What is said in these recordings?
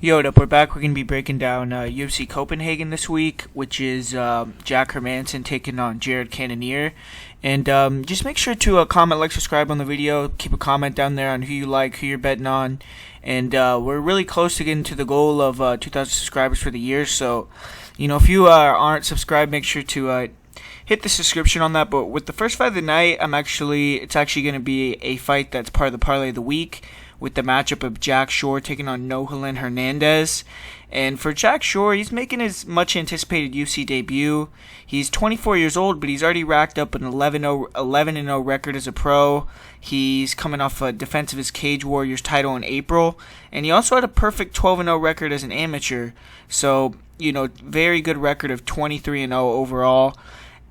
Yo, what up? We're back. We're going to be breaking down UFC Copenhagen this week, which is Jack Hermansson taking on Jared Cannonier. And just make sure to comment, like, subscribe on the video. Keep a comment down there on who you like, who you're betting on. And we're really close to getting to the goal of 2,000 subscribers for the year. So, if you aren't subscribed, make sure to hit the subscription on that. But with the first fight of the night, it's actually going to be a fight that's part of the Parlay of the week, with the matchup of Jack Shore taking on Nohelin Hernandez. And for Jack Shore, he's making his much-anticipated UFC debut. He's 24 years old, but he's already racked up an 11-0 record as a pro. He's coming off a defense of his Cage Warriors title in April. And he also had a perfect 12-0 record as an amateur. So, very good record of 23-0 overall.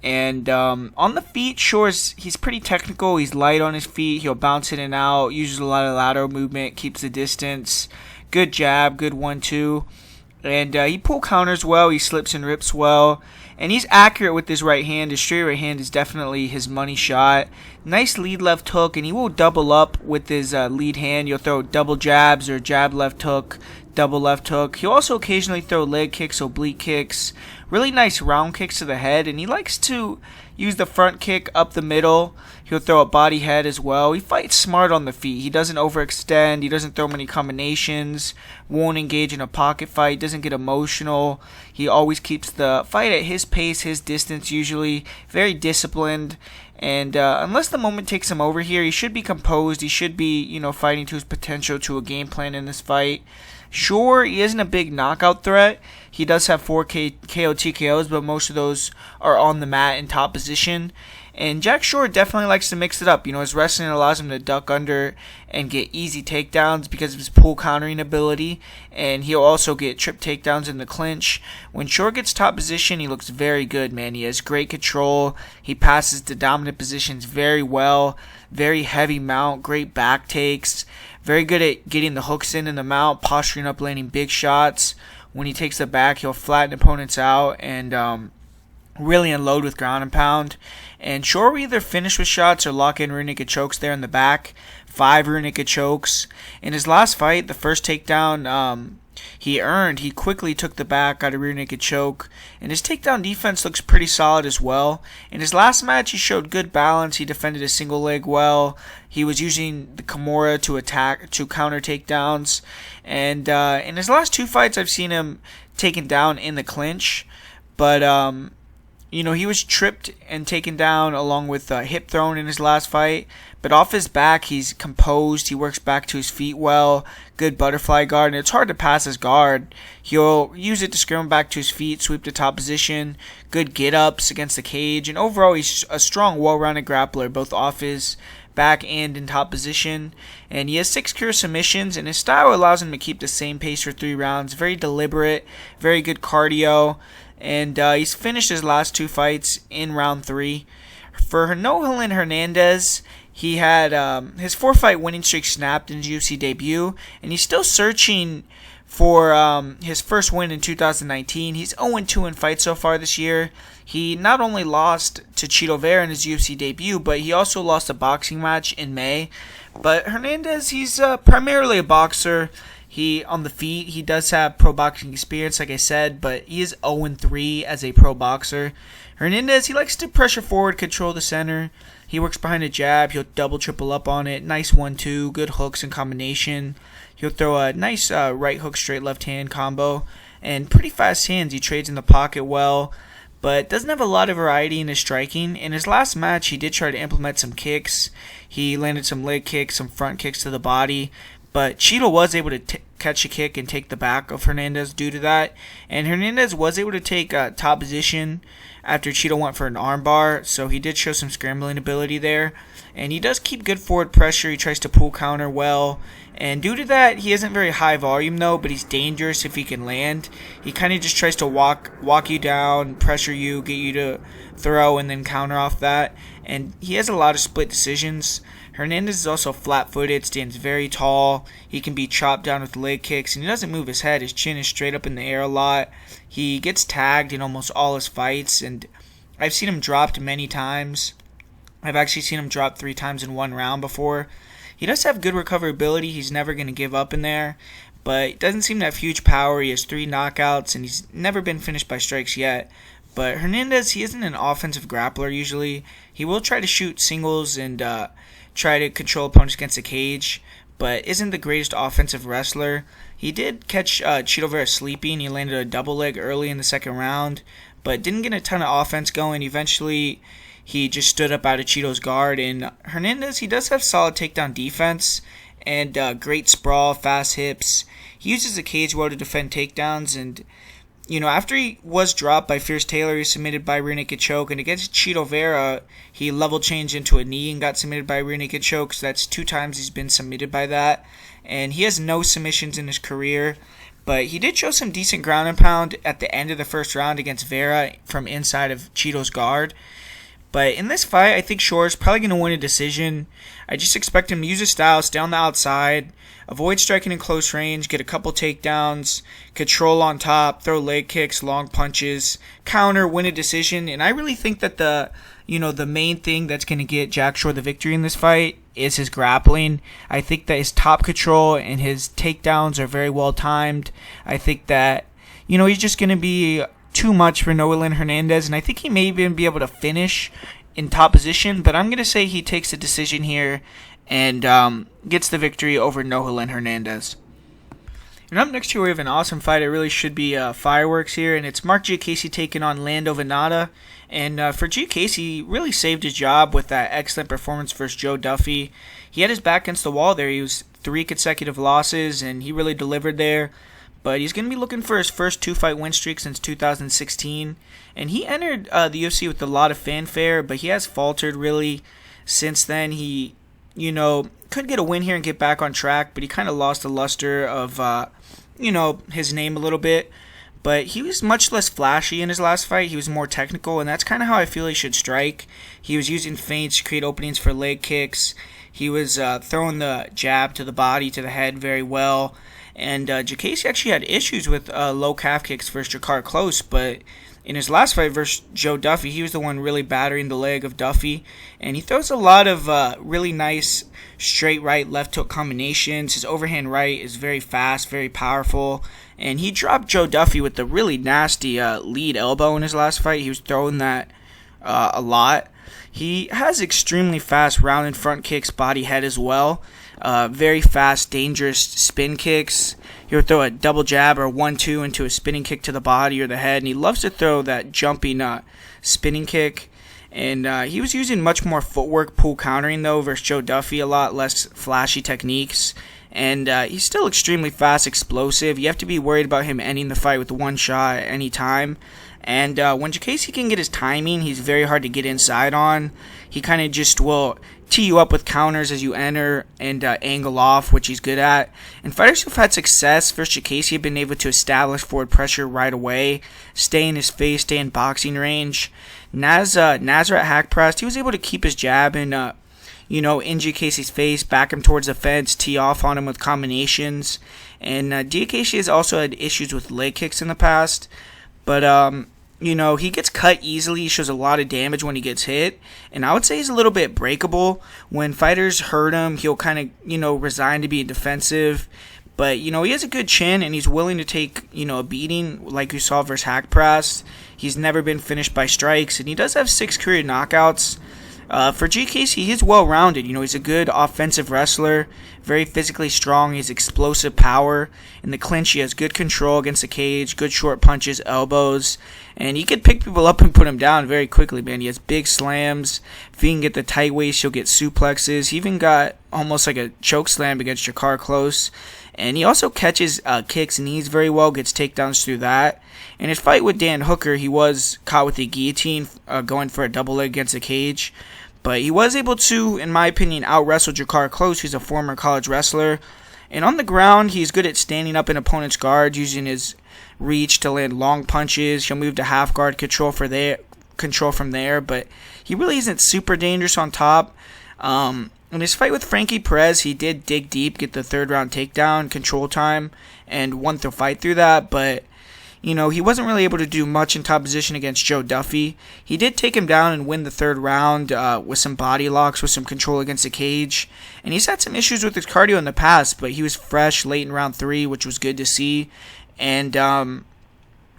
And on the feet, he's pretty technical. He's light on his feet. He'll bounce in and out, uses a lot of lateral movement, keeps the distance. Good jab, good 1-2. And he pull counters well. He slips and rips well. And he's accurate with his right hand. His straight right hand is definitely his money shot. Nice lead left hook, and he will double up with his lead hand. He'll throw double jabs or jab left hook, double left hook. He'll also occasionally throw leg kicks, oblique kicks, really nice round kicks to the head, and he likes to use the front kick up the middle. He'll throw a body head as well. He fights smart on the feet. He doesn't overextend. He doesn't throw many combinations. Won't engage in a pocket fight. Doesn't get emotional. He always keeps the fight at his pace, his distance usually. Very disciplined. And unless the moment takes him over here, he should be composed. He should be, fighting to his potential, to a game plan in this fight. Sure, he isn't a big knockout threat. He does have 4 KO TKOs, but most of those are on the mat in top position. And Jack Shore definitely likes to mix it up. His wrestling allows him to duck under and get easy takedowns because of his pull countering ability. And he'll also get trip takedowns in the clinch. When Shore gets top position, he looks very good, man. He has great control. He passes the dominant positions very well. Very heavy mount, great back takes. Very good at getting the hooks in the mount, posturing up, landing big shots. When he takes the back, he'll flatten opponents out and really unload with ground and pound. And Shore will either finish with shots or lock in rear naked chokes there in the back. 5 rear naked chokes. In his last fight, the first takedown he quickly took the back, got a rear naked choke. And his takedown defense looks pretty solid as well. In his last match, he showed good balance. He defended his single leg well. He was using the Kimura to counter takedowns. And in his last 2 fights, I've seen him taken down in the clinch. But he was tripped and taken down along with hip thrown in his last fight. But off his back, he's composed. He works back to his feet well. Good butterfly guard. And it's hard to pass his guard. He'll use it to scramble back to his feet, sweep to top position. Good get-ups against the cage. And overall, he's a strong, well-rounded grappler, both off his back and in top position. And he has 6 career submissions. And his style allows him to keep the same pace for 3 rounds. Very deliberate. Very good cardio. And he's finished his last 2 fights in round 3. For Nohelin Hernandez, he had his 4-fight winning streak snapped in his UFC debut, and he's still searching for his first win in 2019. He's 0-2 in fights so far this year. He not only lost to Oliveira in his UFC debut, but he also lost a boxing match in May. But Hernandez, he's primarily a boxer. On the feet, he does have pro boxing experience, like I said, but he is 0-3 as a pro boxer. Hernandez, he likes to pressure forward, control the center. He works behind a jab. He'll double, triple up on it. Nice 1-2, good hooks in combination. He'll throw a nice right hook, straight left hand combo. And pretty fast hands. He trades in the pocket well, but doesn't have a lot of variety in his striking. In his last match, he did try to implement some kicks. He landed some leg kicks, some front kicks to the body. But Cheeto was able to catch a kick and take the back of Hernandez due to that. And Hernandez was able to take top position after Cheeto went for an armbar. So he did show some scrambling ability there. And he does keep good forward pressure. He tries to pull counter well. And due to that, he isn't very high volume though, but he's dangerous if he can land. He kind of just tries to walk you down, pressure you, get you to throw, and then counter off that. And he has a lot of split decisions. Hernandez is also flat-footed, stands very tall. He can be chopped down with leg kicks, and he doesn't move his head. His chin is straight up in the air a lot. He gets tagged in almost all his fights, and I've seen him dropped many times. I've actually seen him drop 3 times in 1 round before. He does have good recoverability. He's never going to give up in there. but he doesn't seem to have huge power. He has 3 knockouts, and he's never been finished by strikes yet. But Hernandez, he isn't an offensive grappler usually. He will try to shoot singles and try to control opponents against the cage, but isn't the greatest offensive wrestler. He did catch Oliveira sleeping. He landed a double leg early in the second round, but didn't get a ton of offense going. Eventually, he just stood up out of Cheeto's guard. And Hernandez, he does have solid takedown defense and great sprawl, fast hips. He uses the cage well to defend takedowns, and after he was dropped by Fierce Taylor, he was submitted by rear naked choke, and against Oliveira, he level changed into a knee and got submitted by rear naked choke, so that's 2 times he's been submitted by that, and he has no submissions in his career, but he did show some decent ground and pound at the end of the first round against Vera from inside of Cheeto's guard. But in this fight, I think Shore's probably going to win a decision. I just expect him to use his style, stay on the outside, avoid striking in close range, get a couple takedowns, control on top, throw leg kicks, long punches, counter, win a decision. And I really think that the main thing that's going to get Jack Shore the victory in this fight is his grappling. I think that his top control and his takedowns are very well timed. I think that, he's just going to be too much for Nolan Hernandez, and I think he may even be able to finish in top position, but I'm going to say he takes the decision here and gets the victory over Nolan Hernandez. And up next here we have an awesome fight. It really should be fireworks here, and it's Mark Giacasey taking on Lando Vannata. And for Giacasey, he really saved his job with that excellent performance versus Joe Duffy. He had his back against the wall there. He was 3 consecutive losses, and he really delivered there. But he's going to be looking for his first 2-fight win streak since 2016. And he entered the UFC with a lot of fanfare, but he has faltered really since then. He, could get a win here and get back on track, but he kind of lost the luster of, his name a little bit. But he was much less flashy in his last fight. He was more technical, and that's kind of how I feel he should strike. He was using feints to create openings for leg kicks. He was throwing the jab to the body, to the head very well. And Giacasey actually had issues with low calf kicks versus Jakar Close, but in his last fight versus Joe Duffy, he was the one really battering the leg of Duffy. And he throws a lot of really nice straight right, left hook combinations. His overhand right is very fast, very powerful. And he dropped Joe Duffy with a really nasty lead elbow in his last fight. He was throwing that a lot. He has extremely fast rounded front kicks, body head as well. Very fast, dangerous spin kicks. He'll throw a double jab or 1-2 into a spinning kick to the body or the head. And he loves to throw that jumping spinning kick. And he was using much more footwork, pull countering, though, versus Joe Duffy. A lot less flashy techniques. And he's still extremely fast, explosive. You have to be worried about him ending the fight with one shot at any time. And when Giacasey can get his timing, he's very hard to get inside on. He kind of just will tee you up with counters as you enter and angle off, which he's good at. And fighters who've had success versus Giacasey have been able to establish forward pressure right away, stay in his face, stay in boxing range. Nasrat hack pressed. He was able to keep his jab and in Giacasey's face, back him towards the fence, tee off on him with combinations. And Giacasey has also had issues with leg kicks in the past, but he gets cut easily. He shows a lot of damage when he gets hit. And I would say he's a little bit breakable. When fighters hurt him, he'll kind of, resign to be defensive. But, he has a good chin, and he's willing to take, a beating like you saw versus Hackpress. He's never been finished by strikes, and he does have 6 career knockouts. For Giacasey, he's well-rounded. He's a good offensive wrestler, very physically strong. He has explosive power. In the clinch, he has good control against the cage, good short punches, elbows, and he can pick people up and put them down very quickly, man. He has big slams. If he can get the tight waist, he'll get suplexes. He even got almost like a choke slam against Jakar Close. And he also catches kicks and knees very well, gets takedowns through that. In his fight with Dan Hooker, he was caught with a guillotine going for a double leg against the cage. But he was able to, in my opinion, out-wrestle Jakar Close, who's a former college wrestler. And on the ground, he's good at standing up in opponent's guard, using his reach to land long punches. He'll move to half guard, control from there. But he really isn't super dangerous on top. In his fight with Frankie Perez, he did dig deep, get the third round takedown, control time, and won the fight through that. But he wasn't really able to do much in top position against Joe Duffy. He did take him down and win the third round with some body locks, with some control against the cage. And he's had some issues with his cardio in the past, but he was fresh late in round 3, which was good to see. And,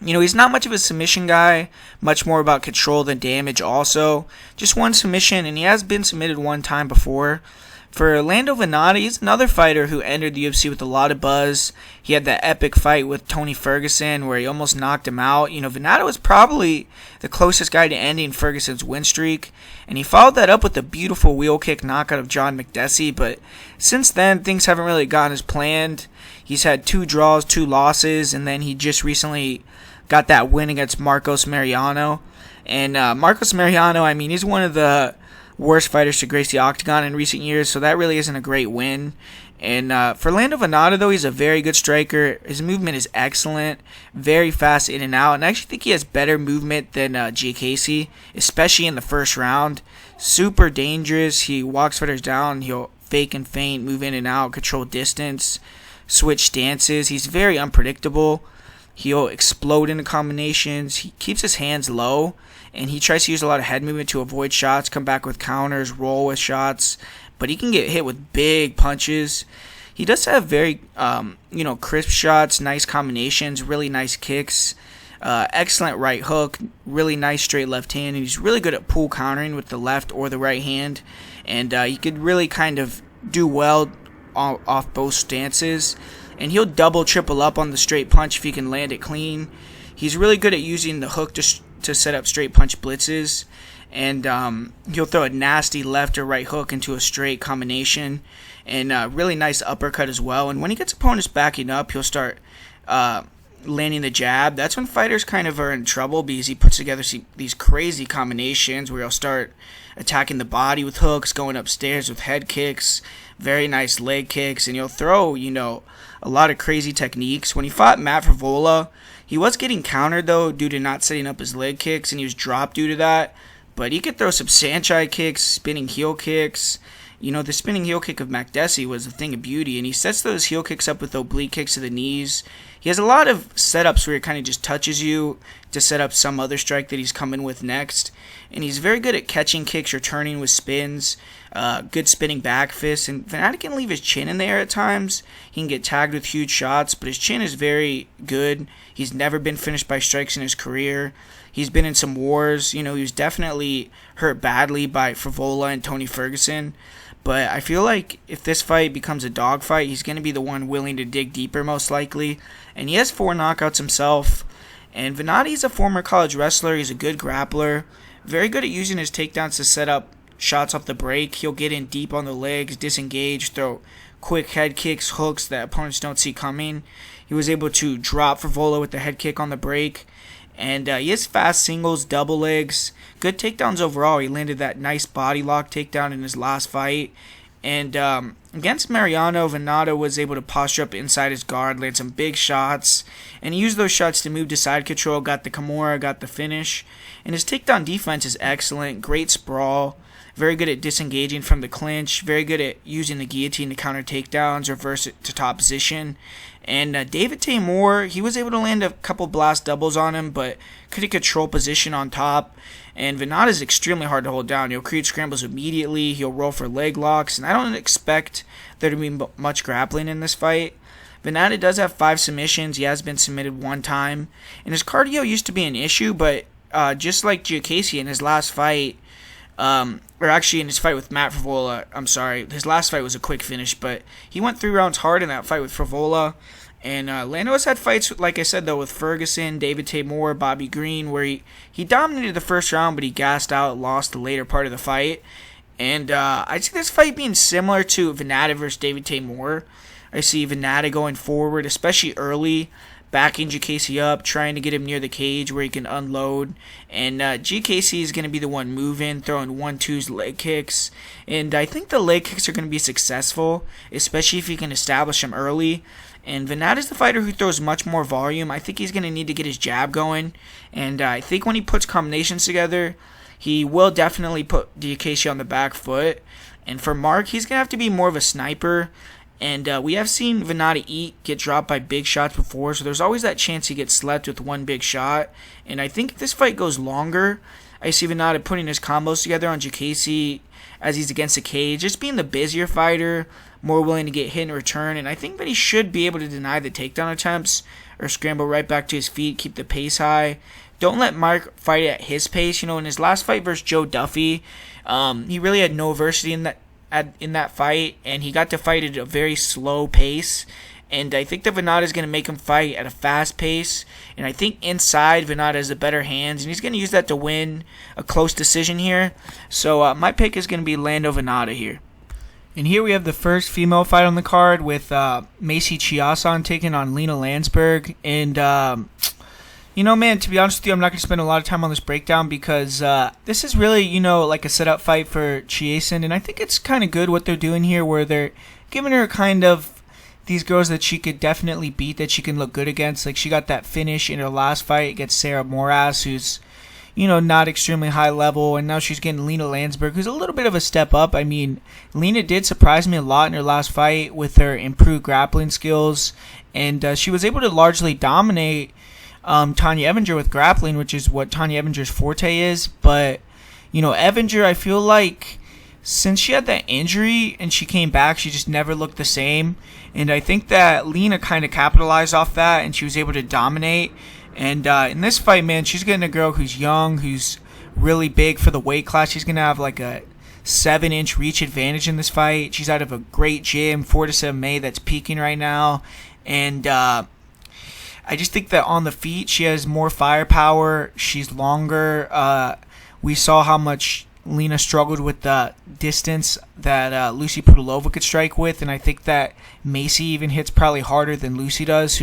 he's not much of a submission guy, much more about control than damage also. Just one submission, and he has been submitted one time before. For Vannata, he's another fighter who entered the UFC with a lot of buzz. He had that epic fight with Tony Ferguson where he almost knocked him out. Vannata was probably the closest guy to ending Ferguson's win streak, and he followed that up with a beautiful wheel kick knockout of John Makdessi, but since then, things haven't really gone as planned. He's had 2 draws, 2 losses, and then he just recently got that win against Marcos Mariano. And Marcos Mariano, he's one of the worst fighters to grace the octagon in recent years, so that really isn't a great win. And for Vannata, though, he's a very good striker. His movement is excellent, very fast in and out, and I actually think he has better movement than Giga, especially in the first round. Super dangerous. He walks fighters down. He'll fake and feint, move in and out, control distance, switch stances. He's very unpredictable. He'll explode into combinations. He keeps his hands low, and he tries to use a lot of head movement to avoid shots, come back with counters, roll with shots, but he can get hit with big punches. He does have very, crisp shots, nice combinations, really nice kicks, excellent right hook, really nice straight left hand, and he's really good at pull countering with the left or the right hand, and he could really kind of do well off both stances. And he'll double, triple up on the straight punch if he can land it clean. He's really good at using the hook to set up straight punch blitzes. And he'll throw a nasty left or right hook into a straight combination. And really nice uppercut as well. And when he gets opponents backing up, he'll start landing the jab. That's when fighters kind of are in trouble because he puts together these crazy combinations where he'll start attacking the body with hooks, going upstairs with head kicks, very nice leg kicks, and he'll throw, a lot of crazy techniques. When he fought Matt Frevola, he was getting countered, though, due to not setting up his leg kicks, and he was dropped due to that. But he could throw some Sanchez kicks, spinning heel kicks. The spinning heel kick of Makdessi was a thing of beauty, and he sets those heel kicks up with oblique kicks to the knees. He has a lot of setups where he kind of just touches you to set up some other strike that he's coming with next. And he's very good at catching kicks or turning with spins, good spinning back fists. And Vannata can leave his chin in there at times. He can get tagged with huge shots, but his chin is very good. He's never been finished by strikes in his career. He's been in some wars. He was definitely hurt badly by Frevola and Tony Ferguson. But I feel like if this fight becomes a dogfight, he's going to be the one willing to dig deeper most likely. And he has 4 knockouts himself. And Vannata is a former college wrestler. He's a good grappler. Very good at using his takedowns to set up shots off the break. He'll get in deep on the legs, disengage, throw quick head kicks, hooks that opponents don't see coming. He was able to drop Frevola with the head kick on the break. And he has fast singles, double legs, good takedowns overall. He landed that nice body lock takedown in his last fight. And against Mariano, Vannata was able to posture up inside his guard, land some big shots, and he used those shots to move to side control, got the Kimura, got the finish. And his takedown defense is excellent, great sprawl, very good at disengaging from the clinch, very good at using the guillotine to counter takedowns, reverse it to top position. And David Taymor, he was able to land a couple blast doubles on him, but couldn't control position on top. And Vannata is extremely hard to hold down. He'll create scrambles immediately. He'll roll for leg locks. And I don't expect there to be much grappling in this fight. Vannata does have 5 submissions. He has been submitted 1 time. And his cardio used to be an issue, but just like Giga in his last fight, or actually in his fight with Matt Frevola, his last fight was a quick finish, but he went 3 rounds hard in that fight with Frevola. And Lando has had fights, like I said, though, with Ferguson, David Taymor, Bobby Green, where he dominated the first round, but he gassed out, lost the later part of the fight. And I see this fight being similar to Vannata versus David Taymor. I see Vannata going forward, especially early, backing Giga up, trying to get him near the cage where he can unload. And Giga is going to be the one moving, throwing 1-2s, leg kicks. And I think the leg kicks are going to be successful, especially if he can establish them early. And Vannata is the fighter who throws much more volume. I think he's going to need to get his jab going. And I think when he puts combinations together, he will definitely put Giga on the back foot. And for Mark, he's going to have to be more of a sniper And we have seen Vannata get dropped by big shots before, so there's always that chance he gets slept with one big shot. And I think if this fight goes longer, I see Vannata putting his combos together on Tecate as he's against the cage, just being the busier fighter, more willing to get hit in return. And I think that he should be able to deny the takedown attempts or scramble right back to his feet, keep the pace high. Don't let Mark fight at his pace. In his last fight versus Joe Duffy, he really had no adversity in that fight, and he got to fight at a very slow pace. And I think that Vannata is going to make him fight at a fast pace. And I think inside, Vannata has the better hands, and he's going to use that to win a close decision here. So my pick is going to be Lando Vannata here. And here we have the first female fight on the card with Macie Chiasson taking on Lina Lansberg. And, man, to be honest with you, I'm not going to spend a lot of time on this breakdown because this is really, like a setup fight for Chiasson. And I think it's kind of good what they're doing here, where they're giving her kind of these girls that she could definitely beat, that she can look good against. Like, she got that finish in her last fight against Sarah Moras, who's, not extremely high level, and now she's getting Lina Lansberg, who's a little bit of a step up. I mean, Lina did surprise me a lot in her last fight with her improved grappling skills, and she was able to largely dominate Tanya Evinger with grappling, which is what Tanya Evinger's forte is. But, Evinger, I feel like since she had that injury and she came back, she just never looked the same. And I think that Lina kind of capitalized off that, and she was able to dominate. And in this fight, man, she's getting a girl who's young, who's really big for the weight class. She's going to have like a 7-inch reach advantage in this fight. She's out of a great gym, 4-7A, that's peaking right now. And I just think that on the feet, she has more firepower. She's longer. We saw how much Lina struggled with the distance that Lucy Pudilova could strike with, and I think that Macie even hits probably harder than Lucy does.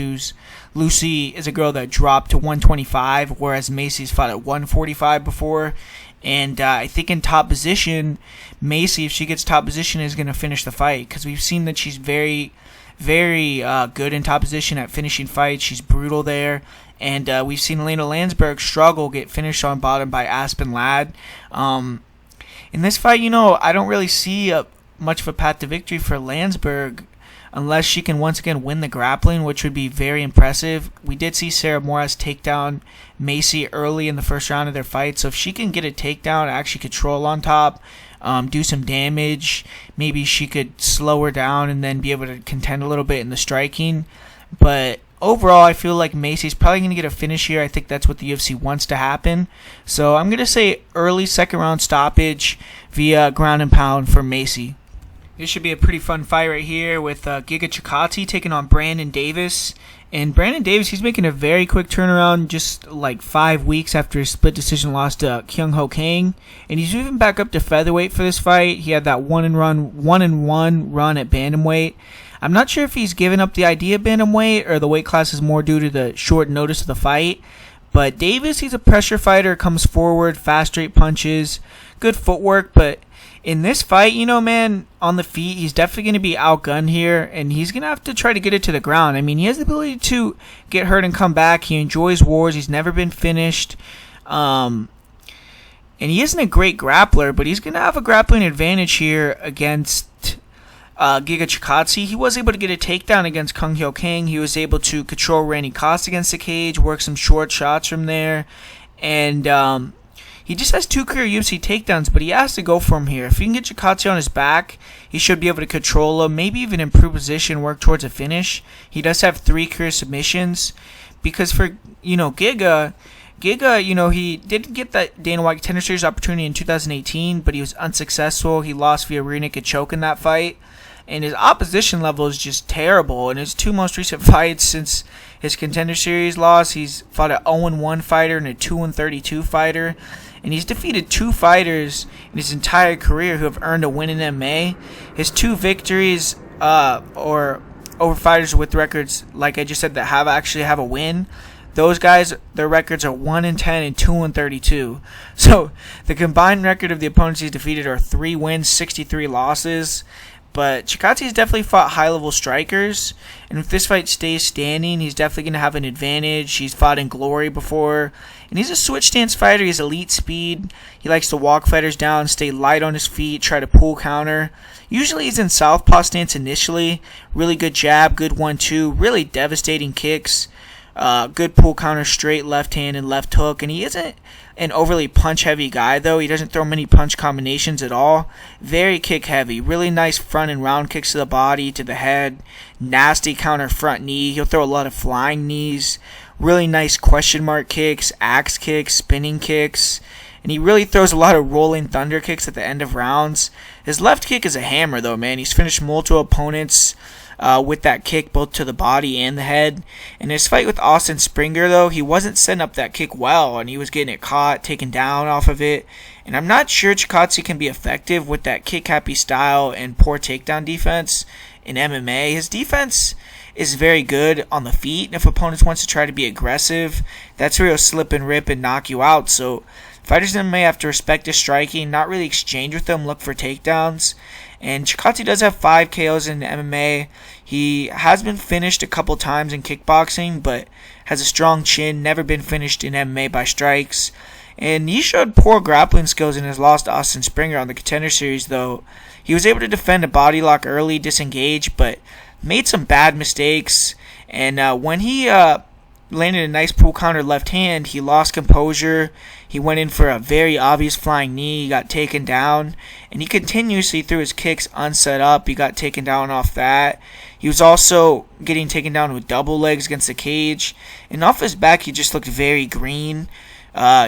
Lucy is a girl that dropped to 125, whereas Macie's fought at 145 before. And I think in top position, Macie, if she gets top position, is going to finish the fight, because we've seen that she's very, very good in top position at finishing fights. She's brutal there. And we've seen Lina Lansberg struggle, get finished on bottom by Aspen Ladd. In this fight, I don't really see much of a path to victory for Lansberg unless she can once again win the grappling, which would be very impressive. We did see Sarah Moras take down Macie early in the first round of their fight, so if she can get a takedown, actually control on top, do some damage, maybe she could slow her down and then be able to contend a little bit in the striking. But overall, I feel like Macie's probably going to get a finish here. I think that's what the UFC wants to happen. So I'm going to say early second round stoppage via ground and pound for Macie. This should be a pretty fun fight right here with Giga Tecate taking on Brandon Davis. And Brandon Davis, he's making a very quick turnaround, just like 5 weeks after his split decision loss to Kyung Ho Kang. And he's moving back up to featherweight for this fight. He had that 1-1 run at bantamweight. I'm not sure if he's given up the idea of bantamweight or the weight class is more due to the short notice of the fight. But Davis, he's a pressure fighter, comes forward, fast straight punches, good footwork. But in this fight, man, on the feet, he's definitely going to be outgunned here, and he's going to have to try to get it to the ground. I mean, he has the ability to get hurt and come back. He enjoys wars. He's never been finished. And he isn't a great grappler, but he's going to have a grappling advantage here against Giga Tecate. He was able to get a takedown against Kyung Ho Kang. He was able to control Randy Costa against the cage, work some short shots from there, and he just has 2 career UFC takedowns, but he has to go for him here. If he can get Tecate on his back, he should be able to control him, maybe even improve position, work towards a finish. He does have 3 career submissions, because for Giga, he did get that Dana White Contender Series opportunity in 2018, but he was unsuccessful. He lost via rear naked choke in that fight. And his opposition level is just terrible. In his 2 most recent fights since his Contender Series loss, he's fought an 0-1 fighter and a 2-32 fighter. And he's defeated 2 fighters in his entire career who have earned a win in MMA. His 2 victories or over fighters with records, like I just said, that actually have a win, those guys, their records are 1-10 and 2-32. So the combined record of the opponents he's defeated are 3 wins, 63 losses. but Tecate has definitely fought high-level strikers, and if this fight stays standing, he's definitely going to have an advantage. He's fought in Glory before, and he's a switch stance fighter. He's elite speed. He likes to walk fighters down, stay light on his feet, try to pull counter. Usually he's in southpaw stance initially. Really good jab, good 1-2, really devastating kicks. Good pull counter, straight left hand and left hook, and he isn't an overly punch heavy guy though. He doesn't throw many punch combinations at all. Very kick heavy, really nice front and round kicks to the body, to the head, nasty counter front knee. He'll throw a lot of flying knees, really nice question mark kicks, axe kicks, spinning kicks, and he really throws a lot of rolling thunder kicks at the end of rounds. His left kick is a hammer though, man. He's finished multiple opponents with that kick both to the body and the head. In his fight with Austin Springer though, he wasn't setting up that kick well, and he was getting it caught, taken down off of it. And I'm not sure Tecate can be effective with that kick happy style and poor takedown defense in MMA. His defense is very good on the feet, and if opponents wants to try to be aggressive, that's where he'll slip and rip and knock you out. So fighters in MMA have to respect his striking, not really exchange with them, look for takedowns. And Tecate does have 5 KOs in MMA. He has been finished a couple times in kickboxing, but has a strong chin, never been finished in MMA by strikes. And he showed poor grappling skills in his loss to Austin Springer on the Contender Series, though. He was able to defend a body lock early, disengage, but made some bad mistakes. And when he landed a nice pull counter left hand, he lost composure. He went in for a very obvious flying knee. He got taken down, and he continuously threw his kicks unset up. He got taken down off that. He was also getting taken down with double legs against the cage, and off his back he just looked very green.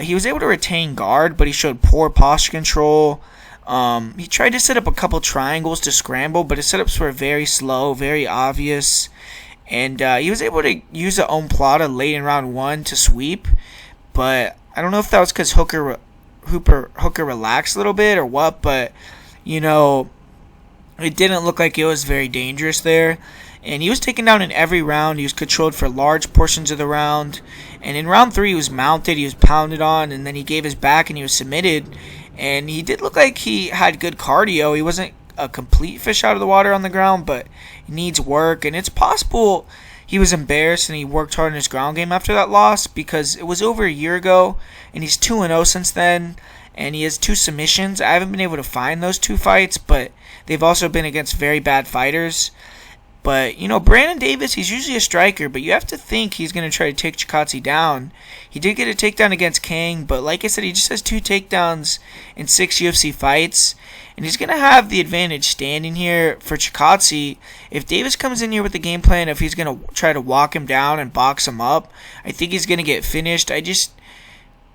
He was able to retain guard, but he showed poor posture control. He tried to set up a couple triangles to scramble, but his setups were very slow, very obvious. And he was able to use the omoplata late in round 1 to sweep, but I don't know if that was because Hooker relaxed a little bit or what, but, you know, it didn't look like it was very dangerous there. And he was taken down in every round. He was controlled for large portions of the round. And in round 3, he was mounted, he was pounded on, and then he gave his back and he was submitted. And he did look like he had good cardio. He wasn't a complete fish out of the water on the ground, but he needs work. And it's possible he was embarrassed and he worked hard in his ground game after that loss, because it was over a year ago, and he's 2-0 since then, and he has 2 submissions. I haven't been able to find those 2 fights, but they've also been against very bad fighters. But, you know, Brandon Davis, he's usually a striker, but you have to think he's going to try to take Tecate down. He did get a takedown against King, but like I said, he just has 2 takedowns in 6 UFC fights. And he's going to have the advantage standing here for Tecate. If Davis comes in here with the game plan, if he's going to try to walk him down and box him up, I think he's going to get finished. I just,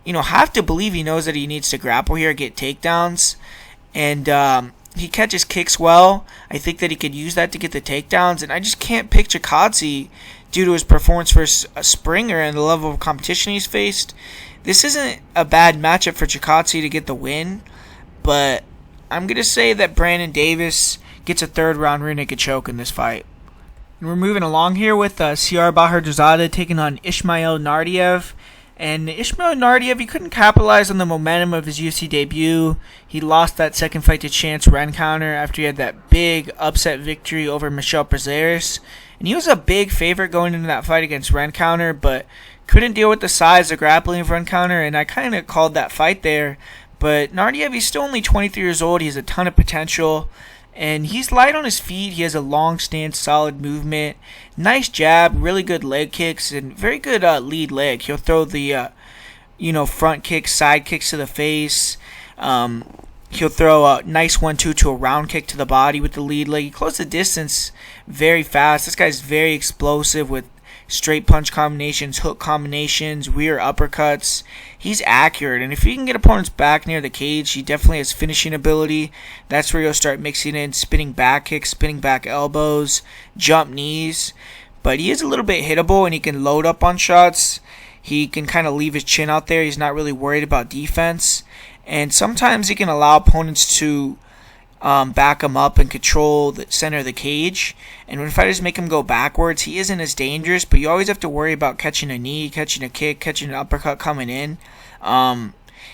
have to believe he knows that he needs to grapple here, get takedowns. And he catches kicks well. I think that he could use that to get the takedowns. And I just can't pick Tecate due to his performance versus Springer and the level of competition he's faced. This isn't a bad matchup for Tecate to get the win, but I'm going to say that Brandon Davis gets a 3rd round rear naked choke in this fight. And we're moving along here with Siyar Baharzadeh taking on Ismail Naurdiev. And Ismail Naurdiev, he couldn't capitalize on the momentum of his UFC debut. He lost that second fight to Chance Rencounter after he had that big upset victory over Michel Prazeres. And he was a big favorite going into that fight against Rencounter, but couldn't deal with the size of grappling of Rencounter, and I kind of called that fight there. But Naurdiev, he's still only 23 years old. He has a ton of potential, and he's light on his feet. He has a long stance, solid movement, nice jab, really good leg kicks, and very good lead leg. He'll throw the front kicks, side kicks to the face. He'll throw a nice 1-2 to a round kick to the body with the lead leg. He closed the distance very fast. This guy's very explosive with straight punch combinations, hook combinations, rear uppercuts. He's accurate, and if he can get opponents back near the cage, he definitely has finishing ability. That's where he'll start mixing in spinning back kicks, spinning back elbows, jump knees. But he is a little bit hittable, and he can load up on shots. He can kind of leave his chin out there. He's not really worried about defense. And sometimes he can allow opponents to back him up and control the center of the cage. And when fighters make him go backwards, he isn't as dangerous, but you always have to worry about catching a knee, catching a kick, catching an uppercut coming in.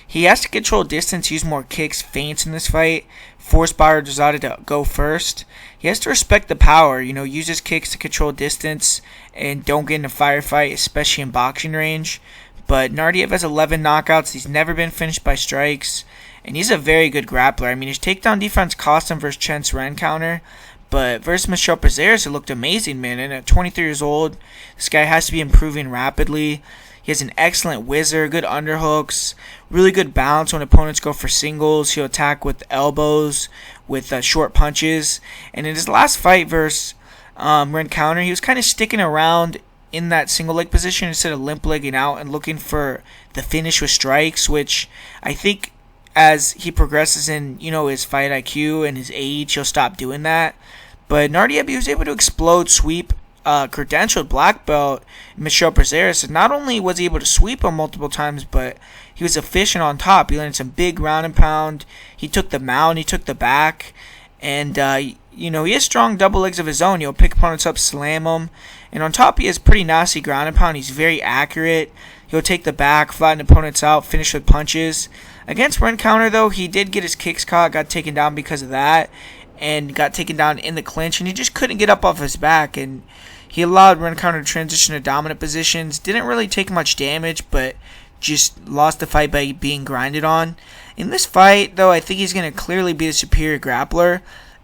He has to control distance, use more kicks, feints in this fight, force Bahadur to go first. He has to respect the power, use his kicks to control distance and don't get in a firefight, especially in boxing range. But Naurdiev has 11 knockouts. He's never been finished by strikes, and he's a very good grappler. I mean, his takedown defense cost him versus Chen's Ren counter, but versus Michel Prazeres, it looked amazing, man. And at 23 years old, this guy has to be improving rapidly. He has an excellent whizzer, good underhooks, really good balance when opponents go for singles. He'll attack with elbows, with short punches. And in his last fight versus Ren counter, he was kind of sticking around in that single leg position instead of limp legging out and looking for the finish with strikes, which I think as he progresses in, his fight IQ and his age, he'll stop doing that. But Naurdiev, he was able to explode, sweep, credentialed black belt Michel Prazeres. And not only was he able to sweep him multiple times, but he was efficient on top. He landed some big ground and pound. He took the mount, he took the back, and he has strong double legs of his own. He'll pick opponents up, slam them, and on top he has pretty nasty ground and pound. He's very accurate. He'll take the back, flatten opponents out, finish with punches. Against Ren counter, though, he did get his kicks caught, got taken down because of that, and got taken down in the clinch, and he just couldn't get up off his back, and he allowed Ren counter to transition to dominant positions. Didn't really take much damage, but just lost the fight by being grinded on. In this fight, though, I think he's going to clearly be the superior grappler,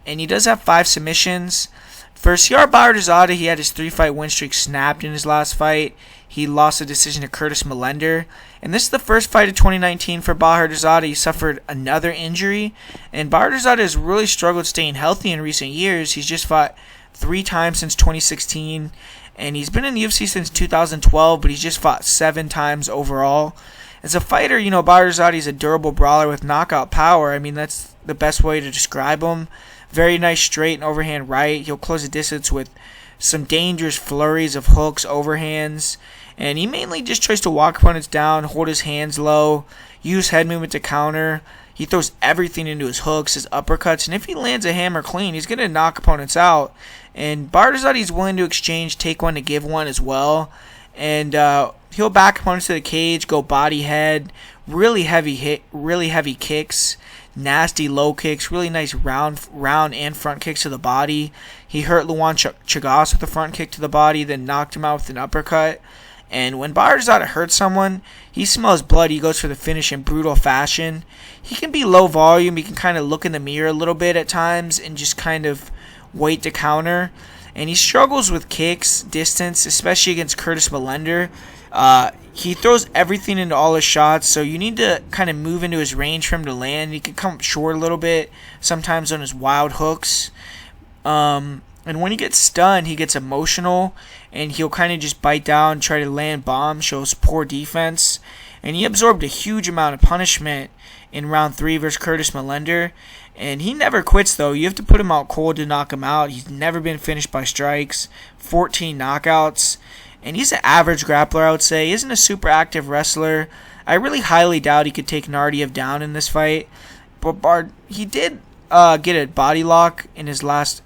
and he does have 5 submissions. For Siar Bahadur, he had his 3-fight win streak snapped in his last fight. He lost a decision to Curtis Millender. And this is the first fight of 2019 for Bahadur. He suffered another injury. And Bahadur has really struggled staying healthy in recent years. He's just fought 3 times since 2016. And he's been in the UFC since 2012, but he's just fought 7 times overall. As a fighter, Bahadur is a durable brawler with knockout power. I mean, that's the best way to describe him. Very nice straight and overhand right. He'll close the distance with some dangerous flurries of hooks, overhands. And he mainly just tries to walk opponents down, hold his hands low, use head movement to counter. He throws everything into his hooks, his uppercuts, and if he lands a hammer clean, he's going to knock opponents out. And Bahadur is willing to exchange, take one to give one as well. And he'll back opponents to the cage, go body head, really heavy kicks, nasty low kicks, really nice round and front kicks to the body. He hurt Luan Chagas with a front kick to the body, then knocked him out with an uppercut. And when Bahadur hurts someone, he smells blood. He goes for the finish in brutal fashion. He can be low volume. He can kind of look in the mirror a little bit at times and just kind of wait to counter. And he struggles with kicks, distance, especially against Curtis Millender. He throws everything into all his shots, so you need to kind of move into his range for him to land. He can come up short a little bit, sometimes on his wild hooks. And when he gets stunned, he gets emotional, and he'll kind of just bite down, try to land bombs, shows poor defense. And he absorbed a huge amount of punishment in round 3 versus Curtis Millender. And he never quits, though. You have to put him out cold to knock him out. He's never been finished by strikes, 14 knockouts. And he's an average grappler, I would say. He isn't a super active wrestler. I really highly doubt he could take Naurdiev down in this fight. But he did get a body lock in his last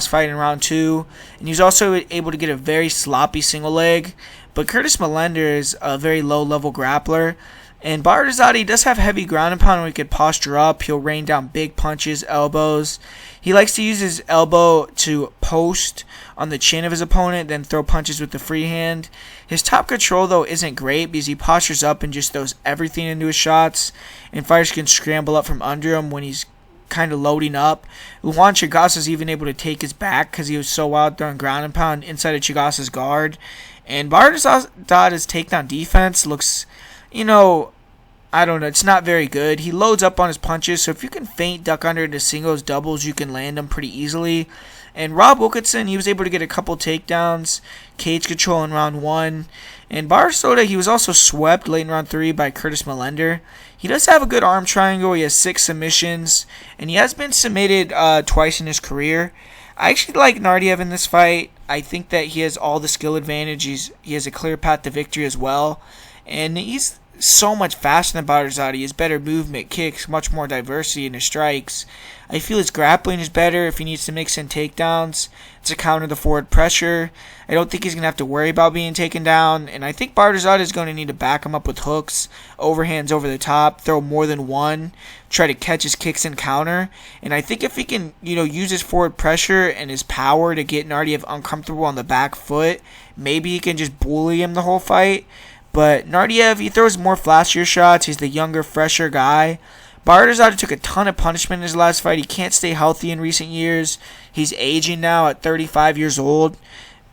fight in round 2, and he was also able to get a very sloppy single leg. But Curtis Millender is a very low level grappler, and Bahadur does have heavy ground and pound where he could posture up. He'll rain down big punches, elbows. He likes to use his elbow to post on the chin of his opponent, then throw punches with the free hand. His top control, though, isn't great because he postures up and just throws everything into his shots, and fighters can scramble up from under him when he's kind of loading up. Luan Chagas is even able to take his back because he was so wild throwing ground and pound inside of Chagas' guard. And Bahadur's takedown defense looks, I don't know, it's not very good. He loads up on his punches, so if you can feint, duck under into singles, doubles, you can land them pretty easily. And Rob Wilkinson, he was able to get a couple takedowns, cage control in round 1. And Bahadur, he was also swept late in round 3 by Curtis Millender. He does have a good arm triangle. He has 6 submissions, and he has been submitted twice in his career. I actually like Naurdiev in this fight. I think that he has all the skill advantage. He has a clear path to victory as well. And he's so much faster than Barzadi. He has better movement, kicks, much more diversity in his strikes. I feel his grappling is better if he needs to mix in takedowns to counter the forward pressure. I don't think he's going to have to worry about being taken down. And I think Barzadi is going to need to back him up with hooks, overhands over the top, throw more than one, try to catch his kicks and counter. And I think if he can, use his forward pressure and his power to get Naurdiev uncomfortable on the back foot, maybe he can just bully him the whole fight. But Naurdiev, he throws more flashier shots. He's the younger, fresher guy. Barzadi took a ton of punishment in his last fight. He can't stay healthy in recent years. He's aging now at 35 years old.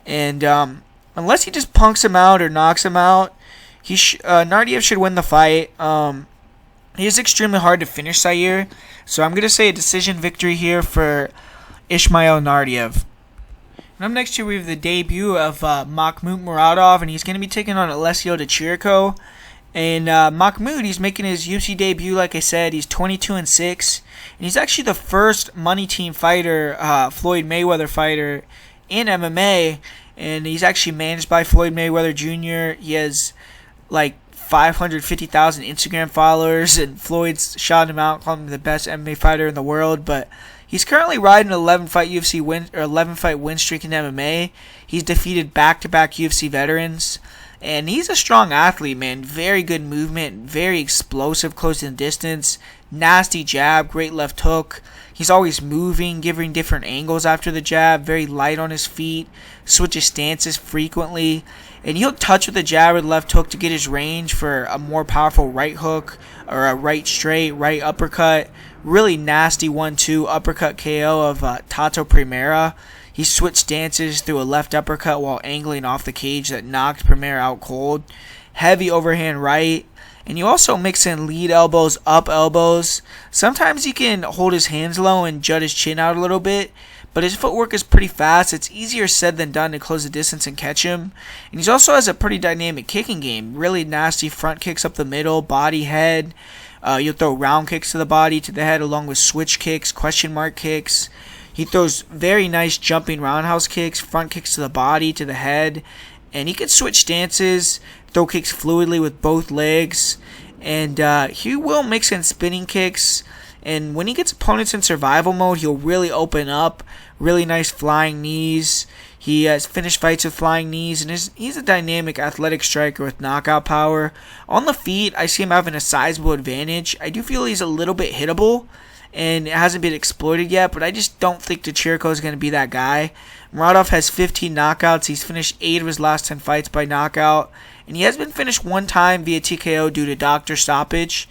And unless he just punks him out or knocks him out, Naurdiev should win the fight. He is extremely hard to finish Zaire. So I'm going to say a decision victory here for Ismail Naurdiev. And up next here we have the debut of Magomed Muradov, and he's going to be taking on Oleksiejczuk Chirico. And Magomed, he's making his UFC debut, like I said. He's 22-6, and he's actually the first money team fighter, Floyd Mayweather fighter in MMA, and he's actually managed by Floyd Mayweather Jr. He has like 550,000 Instagram followers, and Floyd's shouted him out, calling him the best MMA fighter in the world. But he's currently riding an 11-fight win streak in MMA. He's defeated back-to-back UFC veterans. And he's a strong athlete, man. Very good movement, very explosive, close in distance, nasty jab, great left hook. He's always moving, giving different angles after the jab, very light on his feet, switches stances frequently. And he'll touch with the jab or the left hook to get his range for a more powerful right hook or a right straight, right uppercut. Really nasty 1-2 uppercut KO of Tato Primera. He switched stances through a left uppercut while angling off the cage that knocked Primera out cold. Heavy overhand right. And you also mix in lead elbows, up elbows. Sometimes he can hold his hands low and jut his chin out a little bit. But his footwork is pretty fast. It's easier said than done to close the distance and catch him. And he also has a pretty dynamic kicking game. Really nasty front kicks up the middle, body, head. You'll throw round kicks to the body, to the head, along with switch kicks, question mark kicks. He throws very nice jumping roundhouse kicks, front kicks to the body, to the head. And he can switch stances, throw kicks fluidly with both legs. And he will mix in spinning kicks. And when he gets opponents in survival mode, he'll really open up. Really nice flying knees. He has finished fights with flying knees. And he's a dynamic athletic striker with knockout power. On the feet, I see him having a sizable advantage. I do feel he's a little bit hittable. And it hasn't been exploited yet, but I just don't think Chirico is going to be that guy. Muradov has 15 knockouts. He's finished 8 of his last 10 fights by knockout. And he has been finished one time via TKO due to doctor stoppage.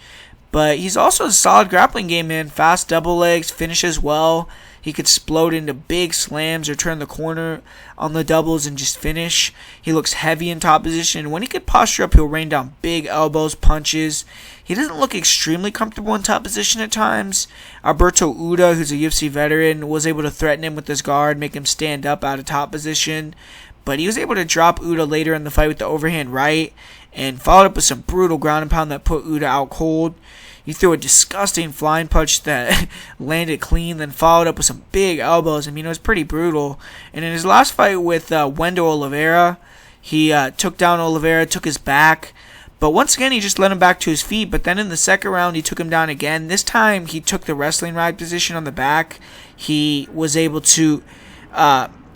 But he's also a solid grappling game, man. Fast double legs, finishes well. He could explode into big slams or turn the corner on the doubles and just finish. He looks heavy in top position. When he could posture up, he'll rain down big elbows, punches. He doesn't look extremely comfortable in top position at times. Alberto Uda, who's a UFC veteran, was able to threaten him with his guard, make him stand up out of top position. But he was able to drop Uda later in the fight with the overhand right and followed up with some brutal ground and pound that put Uda out cold. He threw a disgusting flying punch that landed clean, then followed up with some big elbows. I mean, it was pretty brutal. And in his last fight with Wendell Oliveira, he took down Oliveira, took his back. But once again, he just let him back to his feet. But then in the second round, he took him down again. This time, he took the wrestling ride position on the back. He was able to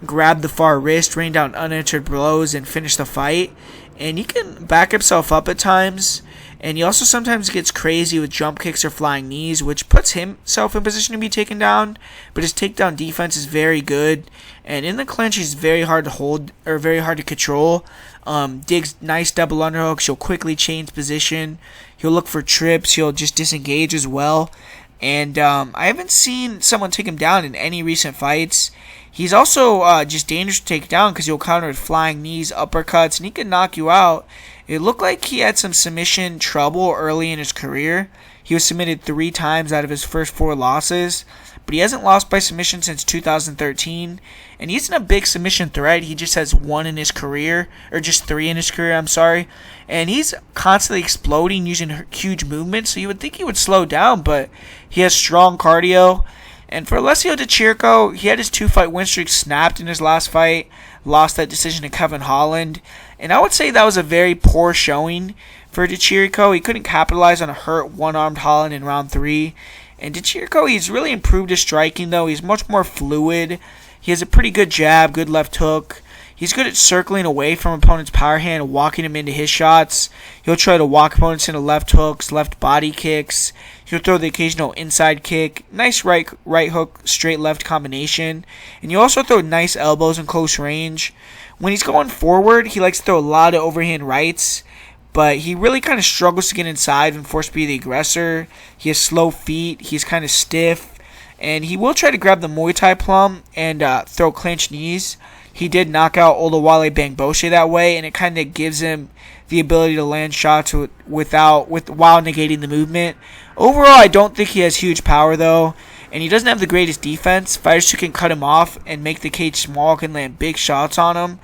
grab the far wrist, rain down unanswered blows, and finish the fight. And he can back himself up at times. And he also sometimes gets crazy with jump kicks or flying knees, which puts himself in position to be taken down. But his takedown defense is very good. And in the clinch, he's very hard to hold, or very hard to control. Digs nice double underhooks. He'll quickly change position. He'll look for trips. He'll just disengage as well. And I haven't seen someone take him down in any recent fights. He's also just dangerous to take down because he'll counter with flying knees, uppercuts, and he can knock you out. It looked like he had some submission trouble early in his career. He was submitted 3 times out of his first 4 losses, but he hasn't lost by submission since 2013. And he isn't a big submission threat. He just has 1 in his career, or just 3 in his career, I'm sorry. And he's constantly exploding using huge movements, so you would think he would slow down, but he has strong cardio. And for Oleksiejczuk Chirico, he had his 2-fight win streak snapped in his last fight, lost that decision to Kevin Holland. And I would say that was a very poor showing for Chirico. He couldn't capitalize on a hurt one-armed Holland in round 3. And Chirico, he's really improved his striking, though. He's much more fluid. He has a pretty good jab, good left hook. He's good at circling away from opponent's power hand and walking him into his shots. He'll try to walk opponents into left hooks, left body kicks. He'll throw the occasional inside kick. Nice right hook, straight left combination. And you also throw nice elbows in close range. When he's going forward, he likes to throw a lot of overhand rights. But he really kind of struggles to get inside and force to be the aggressor. He has slow feet. He's kind of stiff. And he will try to grab the Muay Thai plum and throw clenched knees. He did knock out Oluwale Bangboshe that way, and it kind of gives him the ability to land shots while negating the movement. Overall, I don't think he has huge power, though, and he doesn't have the greatest defense. Fighters who can cut him off and make the cage small can land big shots on him,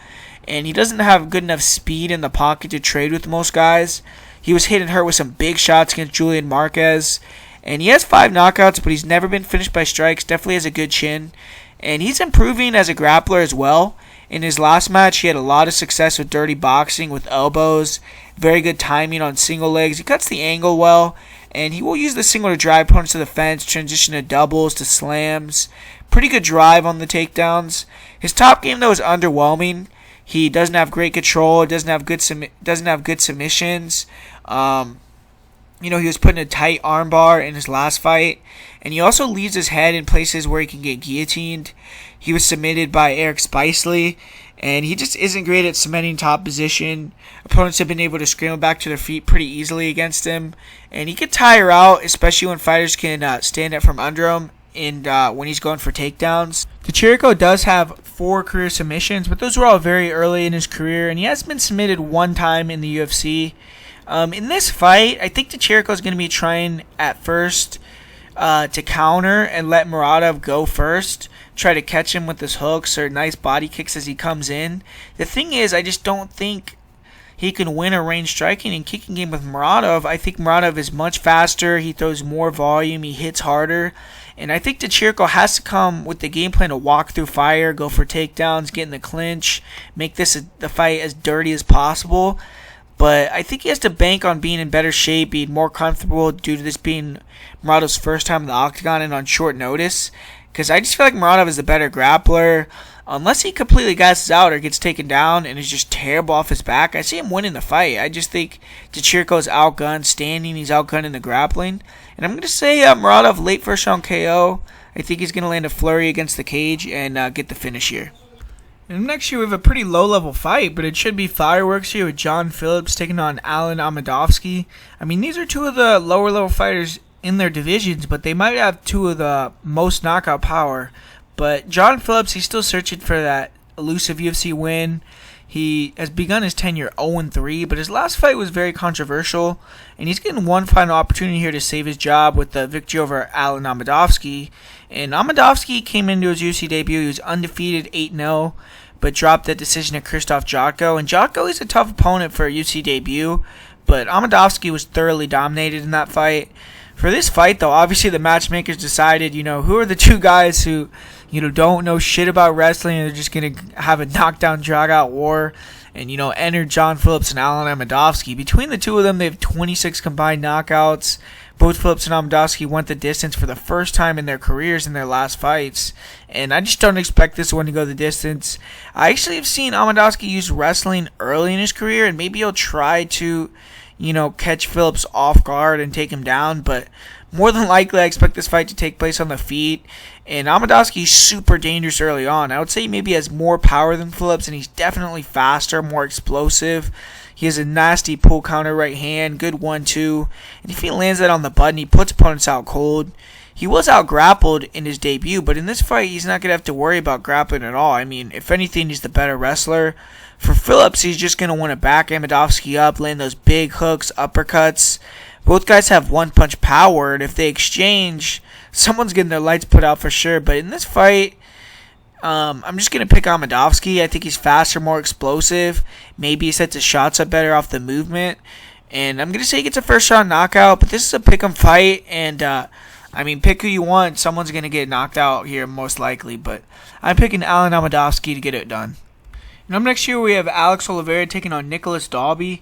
and he doesn't have good enough speed in the pocket to trade with most guys. He was hit and hurt with some big shots against Julian Marquez, and he has 5 knockouts, but he's never been finished by strikes. Definitely has a good chin. And he's improving as a grappler as well. In his last match, he had a lot of success with dirty boxing, with elbows, very good timing on single legs. He cuts the angle well, and he will use the single to drive opponents to the fence, transition to doubles, to slams. Pretty good drive on the takedowns. His top game, though, is underwhelming. He doesn't have great control, doesn't have good submissions. He was put in a tight armbar in his last fight. And he also leaves his head in places where he can get guillotined. He was submitted by Eric Spicely, and he just isn't great at cementing top position. Opponents have been able to scramble back to their feet pretty easily against him. And he could tire out, especially when fighters can stand up from under him and when he's going for takedowns. Chirico does have 4 career submissions, but those were all very early in his career, and he has been submitted 1 time in the UFC. In this fight, I think Chirico is going to be trying at first to counter and let Muradov go first. Try to catch him with his hooks or nice body kicks as he comes in. The thing is, I just don't think he can win a range striking and kicking game with Muradov. I think Muradov is much faster. He throws more volume. He hits harder. And I think Chirico has to come with the game plan to walk through fire, go for takedowns, get in the clinch, make the fight as dirty as possible. But I think he has to bank on being in better shape, being more comfortable due to this being Muradov's first time in the octagon and on short notice. Because I just feel like Muradov is the better grappler. Unless he completely gasses out or gets taken down and is just terrible off his back, I see him winning the fight. I just think Chirico is outgunned standing. He's outgunned in the grappling. And I'm going to say Muradov late first round KO. I think he's going to land a flurry against the cage and get the finish here. And next year we have a pretty low-level fight, but it should be fireworks here with John Phillips taking on Alen Amedovski. I mean, these are 2 of the lower-level fighters in their divisions, but they might have 2 of the most knockout power. But John Phillips, he's still searching for that elusive UFC win. He has begun his tenure 0-3, but his last fight was very controversial, and he's getting one final opportunity here to save his job with the victory over Alen Amedovski. And Amedovski came into his UFC debut. He was undefeated 8-0, but dropped that decision to Krzysztof Jotko. And Jotko is a tough opponent for a UFC debut, but Amedovski was thoroughly dominated in that fight. For this fight, though, obviously the matchmakers decided, who are the 2 guys who, don't know shit about wrestling and they're just going to have a knockdown, drag-out war and, enter John Phillips and Alen Amedovski. Between the 2 of them, they have 26 combined knockouts. Both Phillips and Amedovski went the distance for the first time in their careers in their last fights. And I just don't expect this one to go the distance. I actually have seen Amedovski use wrestling early in his career, and maybe he'll try to, catch Phillips off guard and take him down. But more than likely, I expect this fight to take place on the feet. And Amedovski is super dangerous early on. I would say maybe he has more power than Phillips, and he's definitely faster, more explosive. He has a nasty pull counter right hand, good 1-2. And if he lands that on the button, he puts opponents out cold. He was out-grappled in his debut, but in this fight, he's not going to have to worry about grappling at all. I mean, if anything, he's the better wrestler. For Phillips, he's just going to want to back Amedovski up, land those big hooks, uppercuts. Both guys have one-punch power, and if they exchange, someone's getting their lights put out for sure. But in this fight, I'm just going to pick Amedovski. I think he's faster, more explosive. Maybe he sets his shots up better off the movement. And I'm going to say he gets a first-round knockout, but this is a pick-em fight, and pick who you want. Someone's going to get knocked out here most likely, but I'm picking Alen Amedovski to get it done. And up next here we have Alex Oliveira taking on Nicolas Dhabi.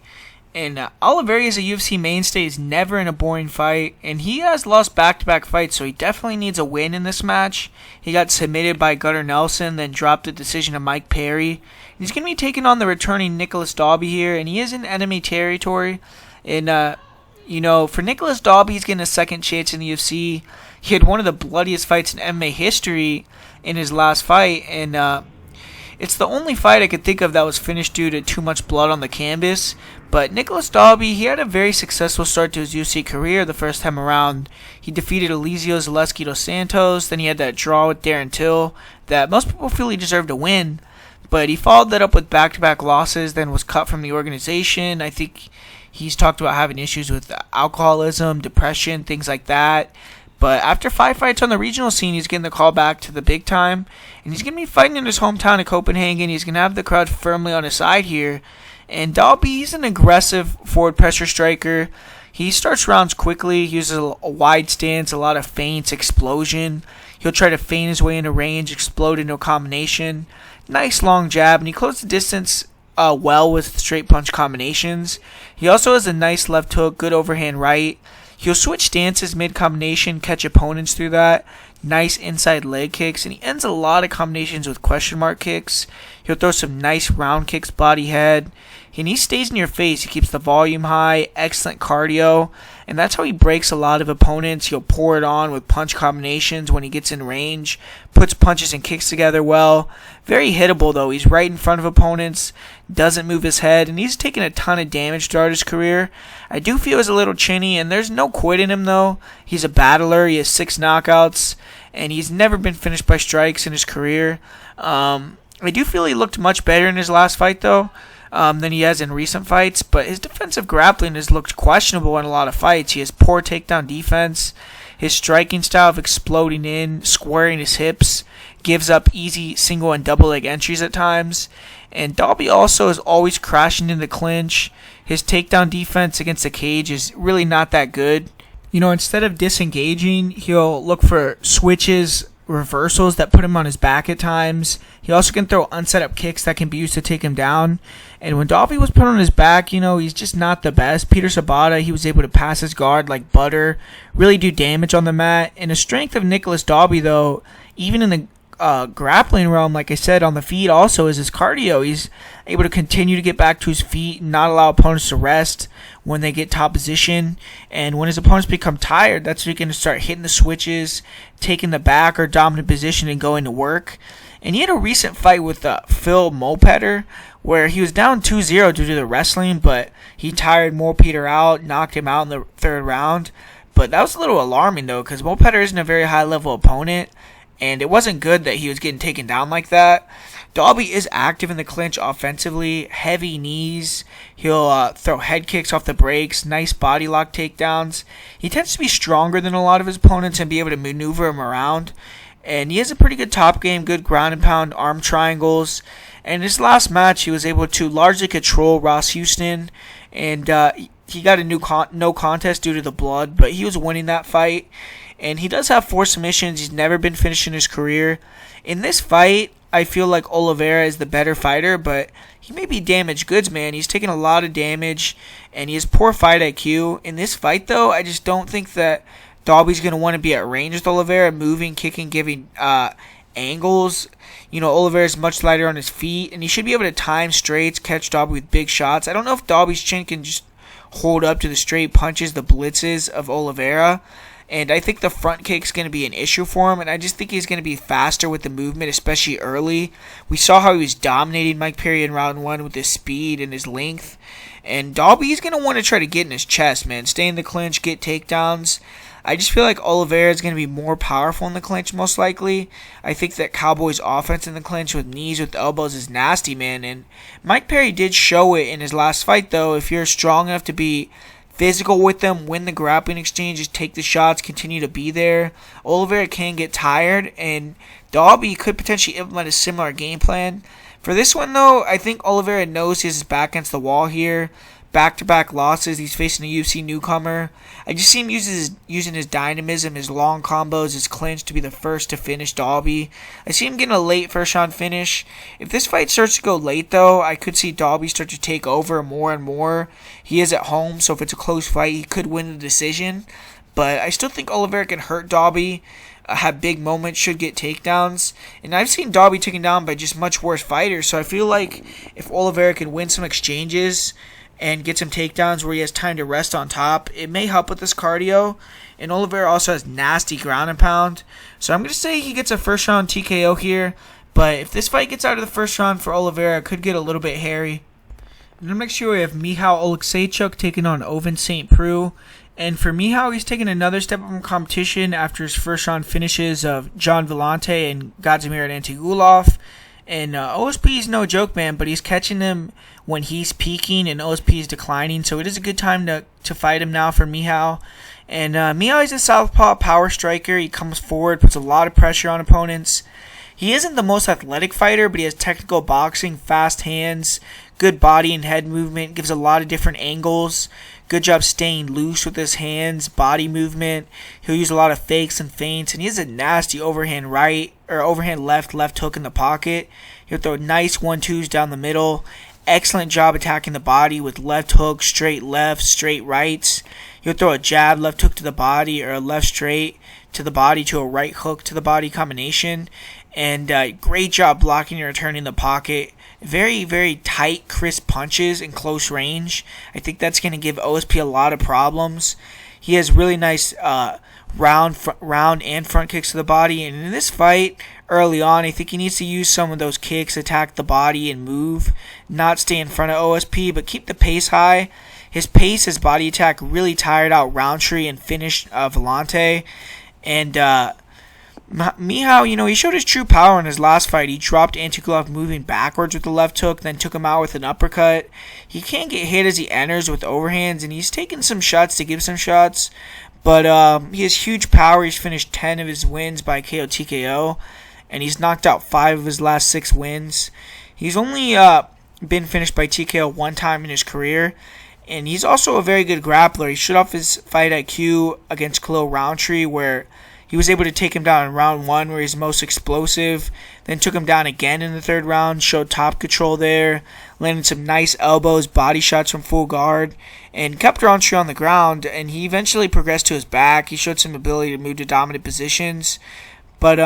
And Oliveira is a UFC mainstay. He's never in a boring fight. And he has lost back-to-back fights, so he definitely needs a win in this match. He got submitted by Gunnar Nelson, then dropped the decision to Mike Perry. And he's going to be taking on the returning Nicolas Dhabi here, and he is in enemy territory. And, for Nicolas Dhabi, he's getting a second chance in the UFC. He had one of the bloodiest fights in MMA history in his last fight, and it's the only fight I could think of that was finished due to too much blood on the canvas. But Nicolas Dhabi, he had a very successful start to his UFC career the first time around. He defeated Eliseo Zaleski dos Santos, then he had that draw with Darren Till that most people feel he deserved to win. But he followed that up with back-to-back losses, then was cut from the organization. I think he's talked about having issues with alcoholism, depression, things like that. But after 5 fights on the regional scene, he's getting the call back to the big time. And he's going to be fighting in his hometown of Copenhagen. He's going to have the crowd firmly on his side here. And Dhabi, he's an aggressive forward pressure striker. He starts rounds quickly. He uses a wide stance, a lot of feints, explosion. He'll try to feint his way into range, explode into a combination. Nice long jab, and he closed the distance well with straight punch combinations. He also has a nice left hook, good overhand right. He'll switch stances mid-combination, catch opponents through that. Nice inside leg kicks, and he ends a lot of combinations with question mark kicks. He'll throw some nice round kicks, body head. And he stays in your face. He keeps the volume high, excellent cardio, and that's how he breaks a lot of opponents. He'll pour it on with punch combinations when he gets in range, puts punches and kicks together well. Very hittable, though. He's right in front of opponents, doesn't move his head, and he's taken a ton of damage throughout his career. I do feel he's a little chinny, and there's no quit in him, though. He's a battler. He has 6 knockouts, and he's never been finished by strikes in his career. I do feel he looked much better in his last fight, though, than he has in recent fights, but his defensive grappling has looked questionable in a lot of fights. He has poor takedown defense. His striking style of exploding in, squaring his hips, gives up easy single and double leg entries at times. And Dhabi also is always crashing in the clinch. His takedown defense against the cage is really not that good. Instead of disengaging, he'll look for switches, reversals that put him on his back at times. He also can throw unset up kicks that can be used to take him down. And when Dhabi was put on his back, he's just not the best. Peter Sabata, he was able to pass his guard like butter, really do damage on the mat. And the strength of Nicolas Dhabi, though, even in the grappling realm, like I said, on the feet also is his cardio. He's able to continue to get back to his feet and not allow opponents to rest when they get top position. And when his opponents become tired, that's when he can start hitting the switches, taking the back or dominant position and going to work. And he had a recent fight with Phil Mopeder where he was down 2-0 due to the wrestling, but he tired Mopeder out, knocked him out in the 3rd round. But that was a little alarming, though, because Mopeder isn't a very high-level opponent, and it wasn't good that he was getting taken down like that. Dhabi is active in the clinch offensively, heavy knees. He'll throw head kicks off the brakes, nice body lock takedowns. He tends to be stronger than a lot of his opponents and be able to maneuver him around. And he has a pretty good top game, good ground and pound, arm triangles. And in his last match, he was able to largely control Ross Houston. And he got a no contest due to the blood, but he was winning that fight. And he does have 4 submissions. He's never been finished in his career. In this fight, I feel like Oliveira is the better fighter, but he may be damaged goods, man. He's taken a lot of damage, and he has poor fight IQ. In this fight, though, I just don't think that Dhabi's going to want to be at range with Oliveira, moving, kicking, giving angles. Oliveira's much lighter on his feet, and he should be able to time straights, catch Dhabi with big shots. I don't know if Dhabi's chin can just hold up to the straight punches, the blitzes of Oliveira. And I think the front kick's going to be an issue for him, and I just think he's going to be faster with the movement, especially early. We saw how he was dominating Mike Perry in round 1 with his speed and his length. And Dhabi's going to want to try to get in his chest, man. Stay in the clinch, get takedowns. I just feel like Oliveira is going to be more powerful in the clinch, most likely. I think that Cowboy's offense in the clinch with knees, with elbows is nasty, man. And Mike Perry did show it in his last fight, though. If you're strong enough to be physical with them, win the grappling exchanges, take the shots, continue to be there, Oliveira can get tired, and Dhabi could potentially implement a similar game plan. For this one, though, I think Oliveira knows he has his back against the wall here, back-to-back losses. He's facing a UFC newcomer. I just see him using his dynamism, his long combos, his clinch to be the first to finish Dhabi. I see him getting a late first-round finish. If this fight starts to go late, though, I could see Dhabi start to take over more and more. He is at home, so if it's a close fight, he could win the decision. But I still think Oliveira can hurt Dhabi, have big moments, should get takedowns. And I've seen Dhabi taken down by just much worse fighters, so I feel like if Oliveira can win some exchanges and get some takedowns where he has time to rest on top, it may help with this cardio. And Oliveira also has nasty ground and pound. So I'm going to say he gets a first round TKO here. But if this fight gets out of the first round for Oliveira, it could get a little bit hairy. And then next year we have Michał Oleksiejczuk taking on Ovince St. Preux. And for Michał, he's taking another step up in competition after his first round finishes of John Vannata and Gadzimir Antigulov. And OSP is no joke, man, but he's catching him when he's peaking and OSP is declining. So it is a good time to fight him now for Michał. And Michał is a southpaw power striker. He comes forward, puts a lot of pressure on opponents. He isn't the most athletic fighter, but he has technical boxing, fast hands, good body and head movement, gives a lot of different angles. Good job staying loose with his hands, body movement. He'll use a lot of fakes and feints, and he has a nasty overhand left hook in the pocket. He'll throw nice 1-2s down the middle. Excellent job attacking the body with left hook, straight left, straight rights. He'll throw a jab, left hook to the body, or a left straight to the body to a right hook to the body combination. And great job blocking and returning the pocket. Very, very tight, crisp punches in close range. I think that's going to give OSP a lot of problems. He has really nice round and front kicks to the body. And in this fight, early on, I think he needs to use some of those kicks, attack the body, and move. Not stay in front of OSP, but keep the pace high. His pace, his body attack really tired out Roundtree and finished Vannata. And Michał, he showed his true power in his last fight. He dropped Antigulov moving backwards with the left hook, then took him out with an uppercut. He can't get hit as he enters with overhands, and he's taken some shots to give some shots. But he has huge power. He's finished 10 of his wins by KO TKO, and he's knocked out 5 of his last 6 wins. He's only been finished by TKO 1 time in his career, and he's also a very good grappler. He showed off his fight IQ against Khalil Rountree, where he was able to take him down in round 1 where he's most explosive, then took him down again in the 3rd round, showed top control there, landed some nice elbows, body shots from full guard, and kept Roundtree on the ground, and he eventually progressed to his back. He showed some ability to move to dominant positions, but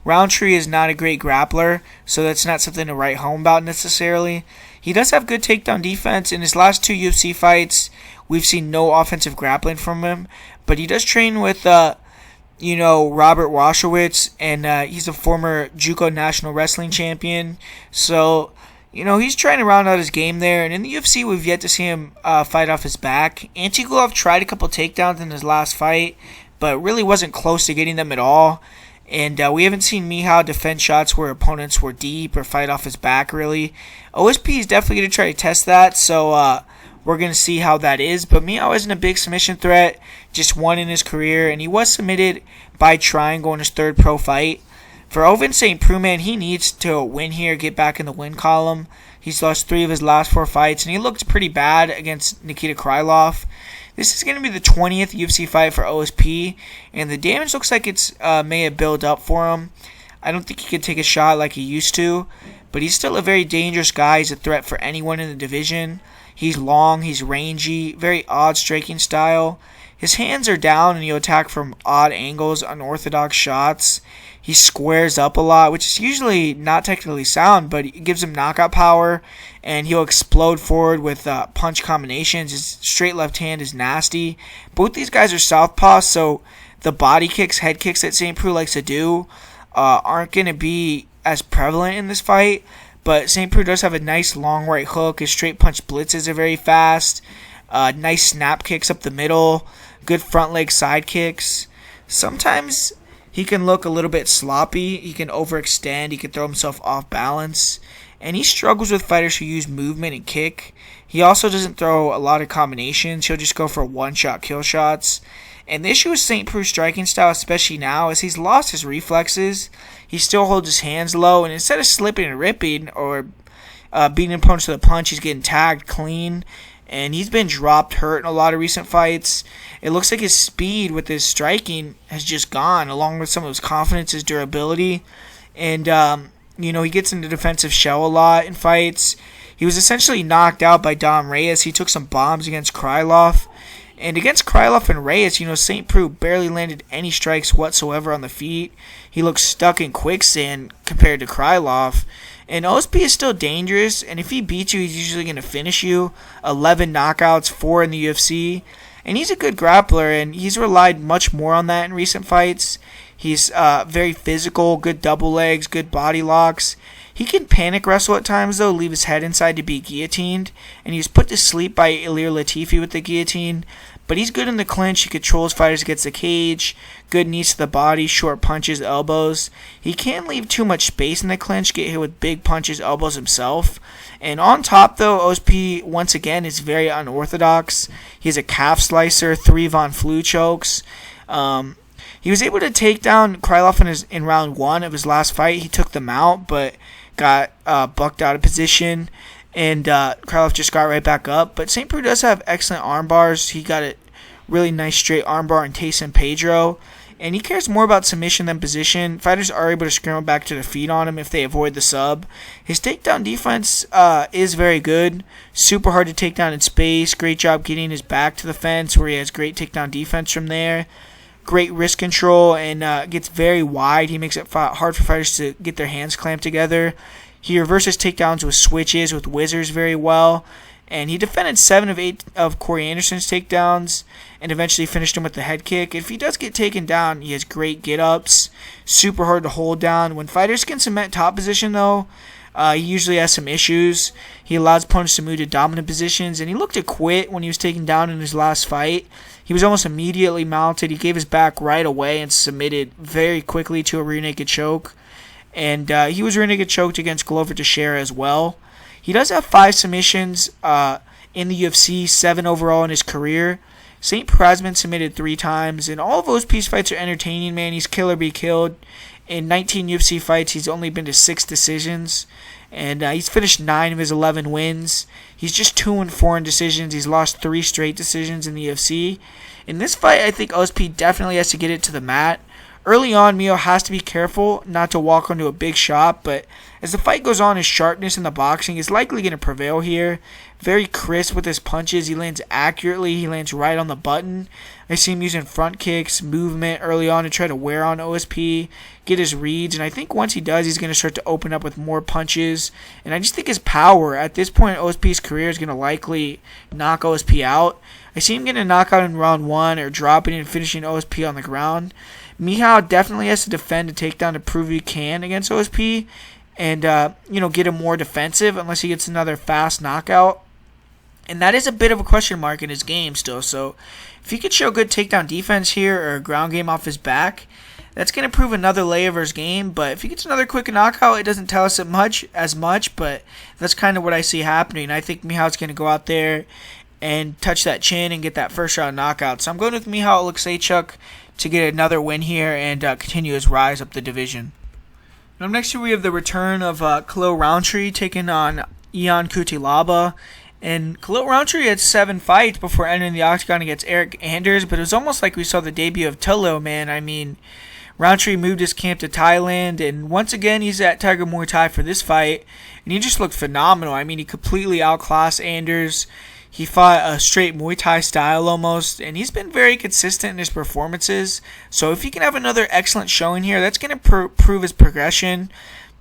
Roundtree is not a great grappler, so that's not something to write home about necessarily. He does have good takedown defense. In his last 2 UFC fights, we've seen no offensive grappling from him, but he does train with Robert Washowitz, and he's a former JUCO national wrestling champion. So, he's trying to round out his game there. And in the UFC, we've yet to see him fight off his back. Antigulov tried a couple takedowns in his last fight, but really wasn't close to getting them at all. And we haven't seen Michał defend shots where opponents were deep or fight off his back, really. OSP is definitely going to try to test that, so we're going to see how that is. But Michał isn't a big submission threat, just one in his career, and he was submitted by Triangle in his 3rd pro fight. For Ovince St. Preux, man, he needs to win here, get back in the win column. He's lost 3 of his last 4 fights, and he looked pretty bad against Nikita Krylov. This is going to be the 20th UFC fight for OSP, and the damage looks like it's may have built up for him. I don't think he can take a shot like he used to, but he's still a very dangerous guy. He's a threat for anyone in the division. He's long, he's rangy, very odd striking style. His hands are down and he'll attack from odd angles, unorthodox shots. He squares up a lot, which is usually not technically sound, but it gives him knockout power, and he'll explode forward with punch combinations. His straight left hand is nasty. Both these guys are southpaws, so the body kicks, head kicks that St. Preux likes to do aren't going to be as prevalent in this fight. But St. Preux does have a nice long right hook. His straight punch blitzes are very fast. Nice snap kicks up the middle. Good front leg side kicks. Sometimes he can look a little bit sloppy. He can overextend. He can throw himself off balance. And he struggles with fighters who use movement and kick. He also doesn't throw a lot of combinations. He'll just go for one-shot kill shots. And the issue with St. Preux' striking style, especially now, is he's lost his reflexes. He still holds his hands low, and instead of slipping and ripping or beating opponents to the punch, he's getting tagged clean. and he's been dropped hurt in a lot of recent fights. It looks like his speed with his striking has just gone, along with some of his confidence, his durability. And, he gets into defensive shell a lot in fights. He was essentially knocked out by Dom Reyes. He took some bombs against Krylov. And against Krylov and Reyes, StPreux barely landed any strikes whatsoever on the feet. He looks stuck in quicksand compared to Krylov. And OSP is still dangerous, and if he beats you, he's usually going to finish you. 11 knockouts, 4 in the UFC. And he's a good grappler, and he's relied much more on that in recent fights. He's very physical, good double legs, good body locks. He can panic wrestle at times, though, leave his head inside to be guillotined. And he was put to sleep by Ilir Latifi with the guillotine. But he's good in the clinch. He controls fighters against the cage. Good knees to the body, short punches, elbows. He can't leave too much space in the clinch, get hit with big punches, elbows himself. And on top, though, OSP, once again, is very unorthodox. He has a calf slicer, 3 Von Flue chokes. He was able to take down Krylov in round 1 of his last fight. He took them out, but got bucked out of position. And Krylov just got right back up. But StPreux does have excellent arm bars. He got a really nice straight arm bar in Tyson Pedro. And he cares more about submission than position. Fighters are able to scramble back to their feet on him if they avoid the sub. His takedown defense is very good. Super hard to take down in space. Great job getting his back to the fence where he has great takedown defense from there. Great wrist control and gets very wide. He makes it hard for fighters to get their hands clamped together. He reverses takedowns with switches, with whizzers very well. And he defended 7 of 8 of Corey Anderson's takedowns and eventually finished him with the head kick. If he does get taken down, he has great get-ups. Super hard to hold down. When fighters can cement top position, though, he usually has some issues. He allows opponents to move to dominant positions, and he looked to quit when he was taken down in his last fight. He was almost immediately mounted. He gave his back right away and submitted very quickly to a rear naked choke. And he was rear naked choked against Glover Teixeira as well. He does have 5 submissions in the UFC, 7 overall in his career. StPreux has been submitted 3 times, and all of those peace fights are entertaining, man. He's kill or be killed. In 19 UFC fights, he's only been to 6 decisions, and he's finished 9 of his 11 wins. He's just 2-4 in decisions. He's lost 3 straight decisions in the UFC. In this fight, I think OSP definitely has to get it to the mat. Early on, Mio has to be careful not to walk onto a big shot, but as the fight goes on, his sharpness in the boxing is likely going to prevail here. Very crisp with his punches. He lands accurately. He lands right on the button. I see him using front kicks, movement early on to try to wear on OSP, get his reads, and I think once he does, he's going to start to open up with more punches. And I just think his power, at this point in OSP's career, is going to likely knock OSP out. I see him getting a knockout in round 1 or dropping and finishing OSP on the ground. Michał definitely has to defend a takedown to prove he can against OSP and, get him more defensive unless he gets another fast knockout. And that is a bit of a question mark in his game still. So if he could show good takedown defense here or a ground game off his back, that's going to prove another layer of his game. But if he gets another quick knockout, it doesn't tell us as much, but that's kind of what I see happening. I think Michał's going to go out there and touch that chin and get that first round knockout. So I'm going with Michał Oleksiejczuk to get another win here and continue his rise up the division. Now next here we have the return of Khalil Rountree taking on Ion Cutelaba. And Khalil Rountree had 7 fights before entering the octagon against Eryk Anders, but it was almost like we saw the debut of Tulio, man. I mean, Rountree moved his camp to Thailand, and once again he's at Tiger Muay Thai for this fight, and he just looked phenomenal. I mean, he completely outclassed Anders. He fought a straight Muay Thai style almost, and he's been very consistent in his performances. So if he can have another excellent showing here, that's going to prove his progression.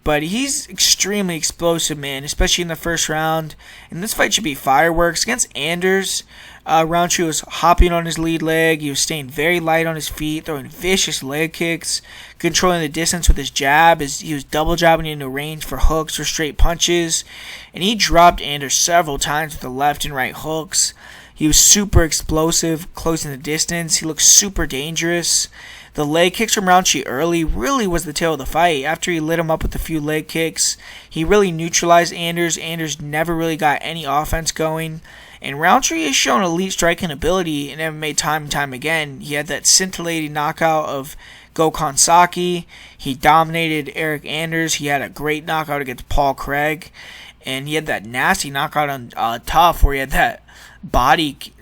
But he's extremely explosive, man, especially in the first round. And this fight should be fireworks. Against Anders, Rountree was hopping on his lead leg. He was staying very light on his feet, throwing vicious leg kicks, controlling the distance with his jab. He was double jabbing into range for hooks or straight punches. And he dropped Anders several times with the left and right hooks. He was super explosive, closing the distance. He looked super dangerous. The leg kicks from Rountree early really was the tail of the fight. After he lit him up with a few leg kicks, he really neutralized Anders. Anders never really got any offense going. And Rountree has shown elite striking ability in MMA time and time again. He had that scintillating knockout of Gokhan Saki. He dominated Eryk Anders. He had a great knockout against Paul Craig. And he had that nasty knockout on Tough where he had that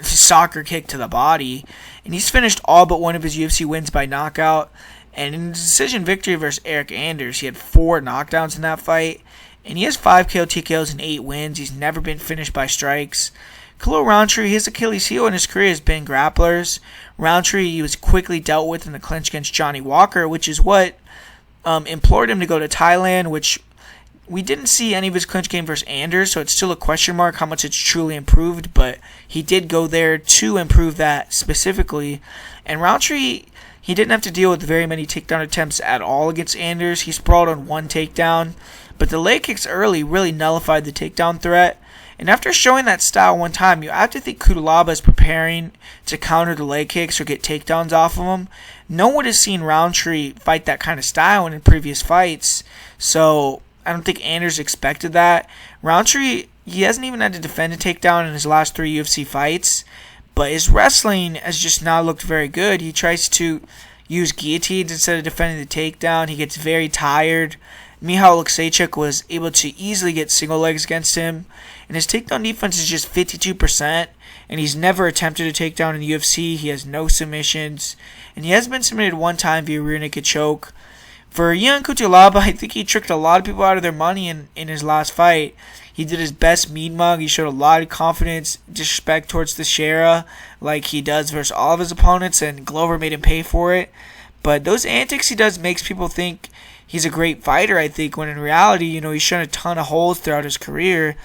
soccer kick to the body. And he's finished all but one of his UFC wins by knockout. And in his decision victory versus Eryk Anders, he had 4 knockdowns in that fight. And he has 5 KO TKOs and 8 wins. He's never been finished by strikes. Khalil Rountree, his Achilles heel in his career has been grapplers. Rountree, he was quickly dealt with in the clinch against Johnny Walker, which is what implored him to go to Thailand, which we didn't see any of his clinch game versus Anders, so it's still a question mark how much it's truly improved, but he did go there to improve that specifically. And Rountree, he didn't have to deal with very many takedown attempts at all against Anders. He sprawled on 1 takedown, but the leg kicks early really nullified the takedown threat. And after showing that style one time, you have to think Kuchela is preparing to counter the leg kicks or get takedowns off of him. No one has seen Rountree fight that kind of style in previous fights, so I don't think Anders expected that. Rountree, he hasn't even had to defend a takedown in his last 3 UFC fights, but his wrestling has just not looked very good. He tries to use guillotines instead of defending the takedown. He gets very tired. Oleksiejczuk was able to easily get single legs against him, and his takedown defense is just 52%, and he's never attempted a takedown in the UFC. He has no submissions, and he has been submitted 1 time via rear naked choke. For Ian Kuchela, I think he tricked a lot of people out of their money in his last fight. He did his best meat mug. He showed a lot of confidence, disrespect towards Teixeira, like he does versus all of his opponents, and Glover made him pay for it. But those antics he does makes people think he's a great fighter, I think, when in reality, he's shown a ton of holes throughout his career.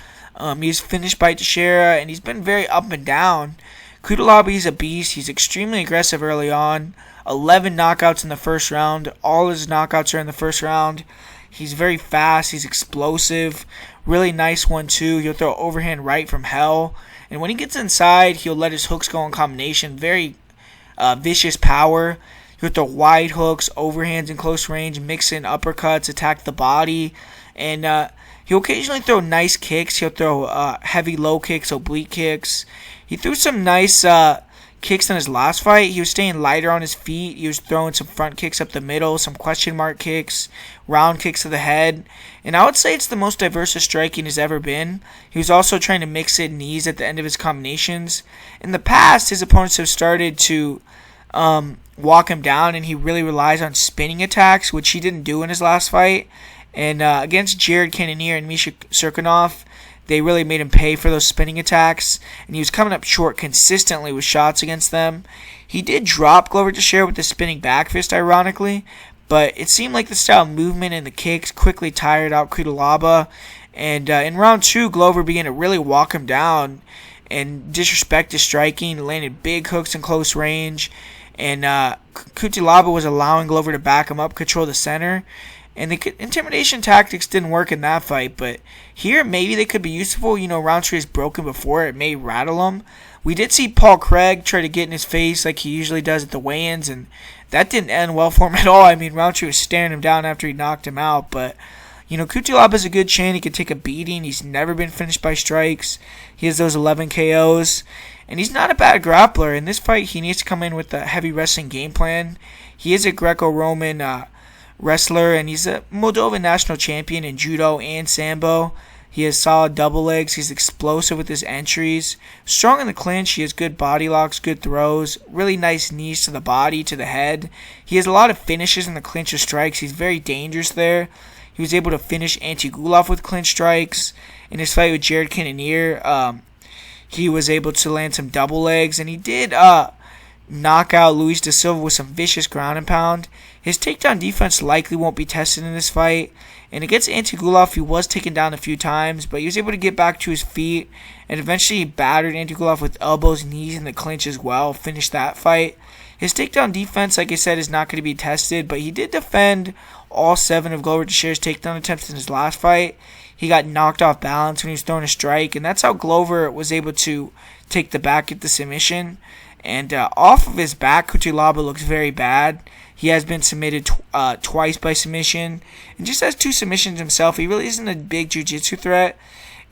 He's finished by Teixeira, and he's been very up and down. Kuchela, he's a beast. He's extremely aggressive early on. 11 knockouts in the first round. All his knockouts are in the first round. He's very fast. He's explosive. Really nice 1-2. He'll throw overhand right from hell. And when he gets inside, he'll let his hooks go in combination. Very vicious power. He'll throw wide hooks, overhands in close range, mix in uppercuts, attack the body. And he'll occasionally throw nice kicks. He'll throw heavy low kicks, oblique kicks. He threw some nice kicks in his last fight. He was staying lighter on his feet. He was throwing some front kicks up the middle, some question mark kicks, round kicks to the head. And I would say it's the most diverse his striking has ever been. He was also trying to mix in knees at the end of his combinations. In the past, his opponents have started to walk him down, and he really relies on spinning attacks, which he didn't do in his last fight. And against Jared Cannonier and Misha Serkinov, they really made him pay for those spinning attacks, and he was coming up short consistently with shots against them. He did drop Glover Teixeira with the spinning back fist, ironically, but it seemed like the style of movement and the kicks quickly tired out Kuchela. And in round 2, Glover began to really walk him down and disrespect his striking, landed big hooks in close range, and Kuchela was allowing Glover to back him up, control the center. And the intimidation tactics didn't work in that fight, but here maybe they could be useful. Rountree is broken before. It may rattle him. We did see Paul Craig try to get in his face like he usually does at the weigh-ins, and that didn't end well for him at all. I mean, Rountree was staring him down after he knocked him out, but Kuchela has a good chin. He can take a beating. He's never been finished by strikes. He has those 11 KOs, and he's not a bad grappler. In this fight, he needs to come in with a heavy wrestling game plan. He is a Greco-Roman wrestler, and he's a Moldovan national champion in judo and sambo. He has solid double legs. He's explosive with his entries. Strong in the clinch. He has good body locks, good throws, really nice knees to the body, to the head. He has a lot of finishes in the clinch of strikes. He's very dangerous there. He was able to finish Antigulov with clinch strikes. In his fight with Jared Cannonier, he was able to land some double legs, and he did knock out Luis da Silva with some vicious ground and pound. His takedown defense likely won't be tested in this fight. And against Antigulov, he was taken down a few times, but he was able to get back to his feet, and eventually he battered Antigulov with elbows, knees, and the clinch as well, finished that fight. His takedown defense, like I said, is not going to be tested, but he did defend all 7 of Glover Teixeira's takedown attempts in his last fight. He got knocked off balance when he was throwing a strike, and that's how Glover was able to take the back at the submission. And off of his back, Kuchela looks very bad. He has been submitted twice by submission, and just has 2 submissions himself. He really isn't a big jiu-jitsu threat.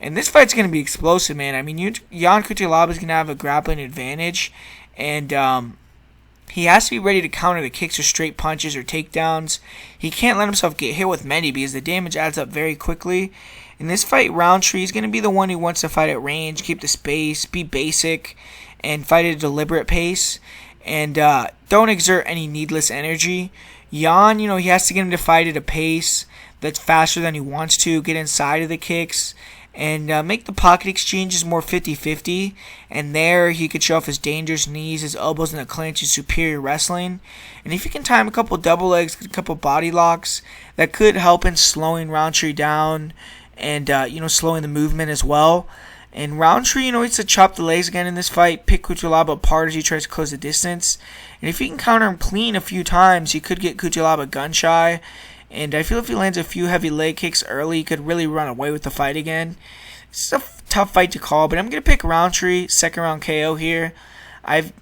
And this fight's going to be explosive, man. I mean, Jan Kuchela is going to have a grappling advantage, and he has to be ready to counter the kicks or straight punches or takedowns. He can't let himself get hit with many because the damage adds up very quickly. In this fight, Roundtree is going to be the one who wants to fight at range, keep the space, be basic, and fight at a deliberate pace. And don't exert any needless energy. Jan, he has to get him to fight at a pace that's faster than he wants to, get inside of the kicks, and make the pocket exchanges more 50-50. And there he could show off his dangerous knees, his elbows in the clinch, his superior wrestling. And if he can time a couple double legs, a couple body locks, that could help in slowing Roundtree down and slowing the movement as well. And Roundtree, needs to chop the legs again in this fight, pick Kuchela apart as he tries to close the distance. And if he can counter him clean a few times, he could get Kuchela gun shy. And I feel if he lands a few heavy leg kicks early, he could really run away with the fight again. It's a tough fight to call, but I'm going to pick Roundtree, second round KO here. Haven't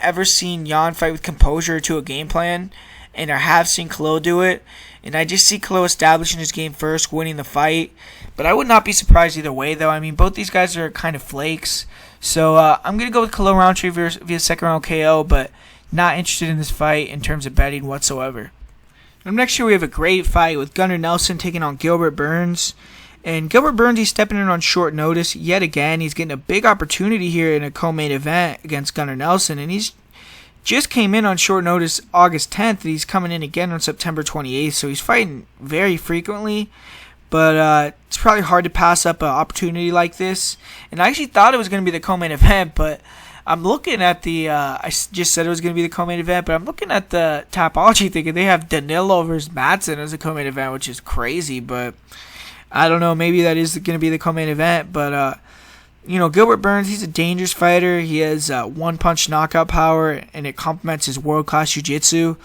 ever seen Jan fight with composure to a game plan, and I have seen Khalil do it. And I just see Khalil establishing his game first, winning the fight. But I would not be surprised either way, though. I mean, both these guys are kind of flakes. So I'm going to go with Khalil Roundtree via second round KO, but not interested in this fight in terms of betting whatsoever. Next year, we have a great fight with Gunnar Nelson taking on Gilbert Burns. And Gilbert Burns, he's stepping in on short notice yet again. He's getting a big opportunity here in a co-main event against Gunnar Nelson. And he's just came in on short notice August 10th. And he's coming in again on September 28th. So he's fighting very frequently. But it's probably hard to pass up an opportunity like this. And I actually thought it was going to be the co-main event, but I'm looking at the, I just said it was going to be the co-main event, but I'm looking at the Tapology thinking they have Danilo versus Madsen as a co-main event, which is crazy, but I don't know, maybe that is going to be the co-main event, but, Gilbert Burns, he's a dangerous fighter. He has one-punch knockout power, and it complements his world-class jiu-jitsu.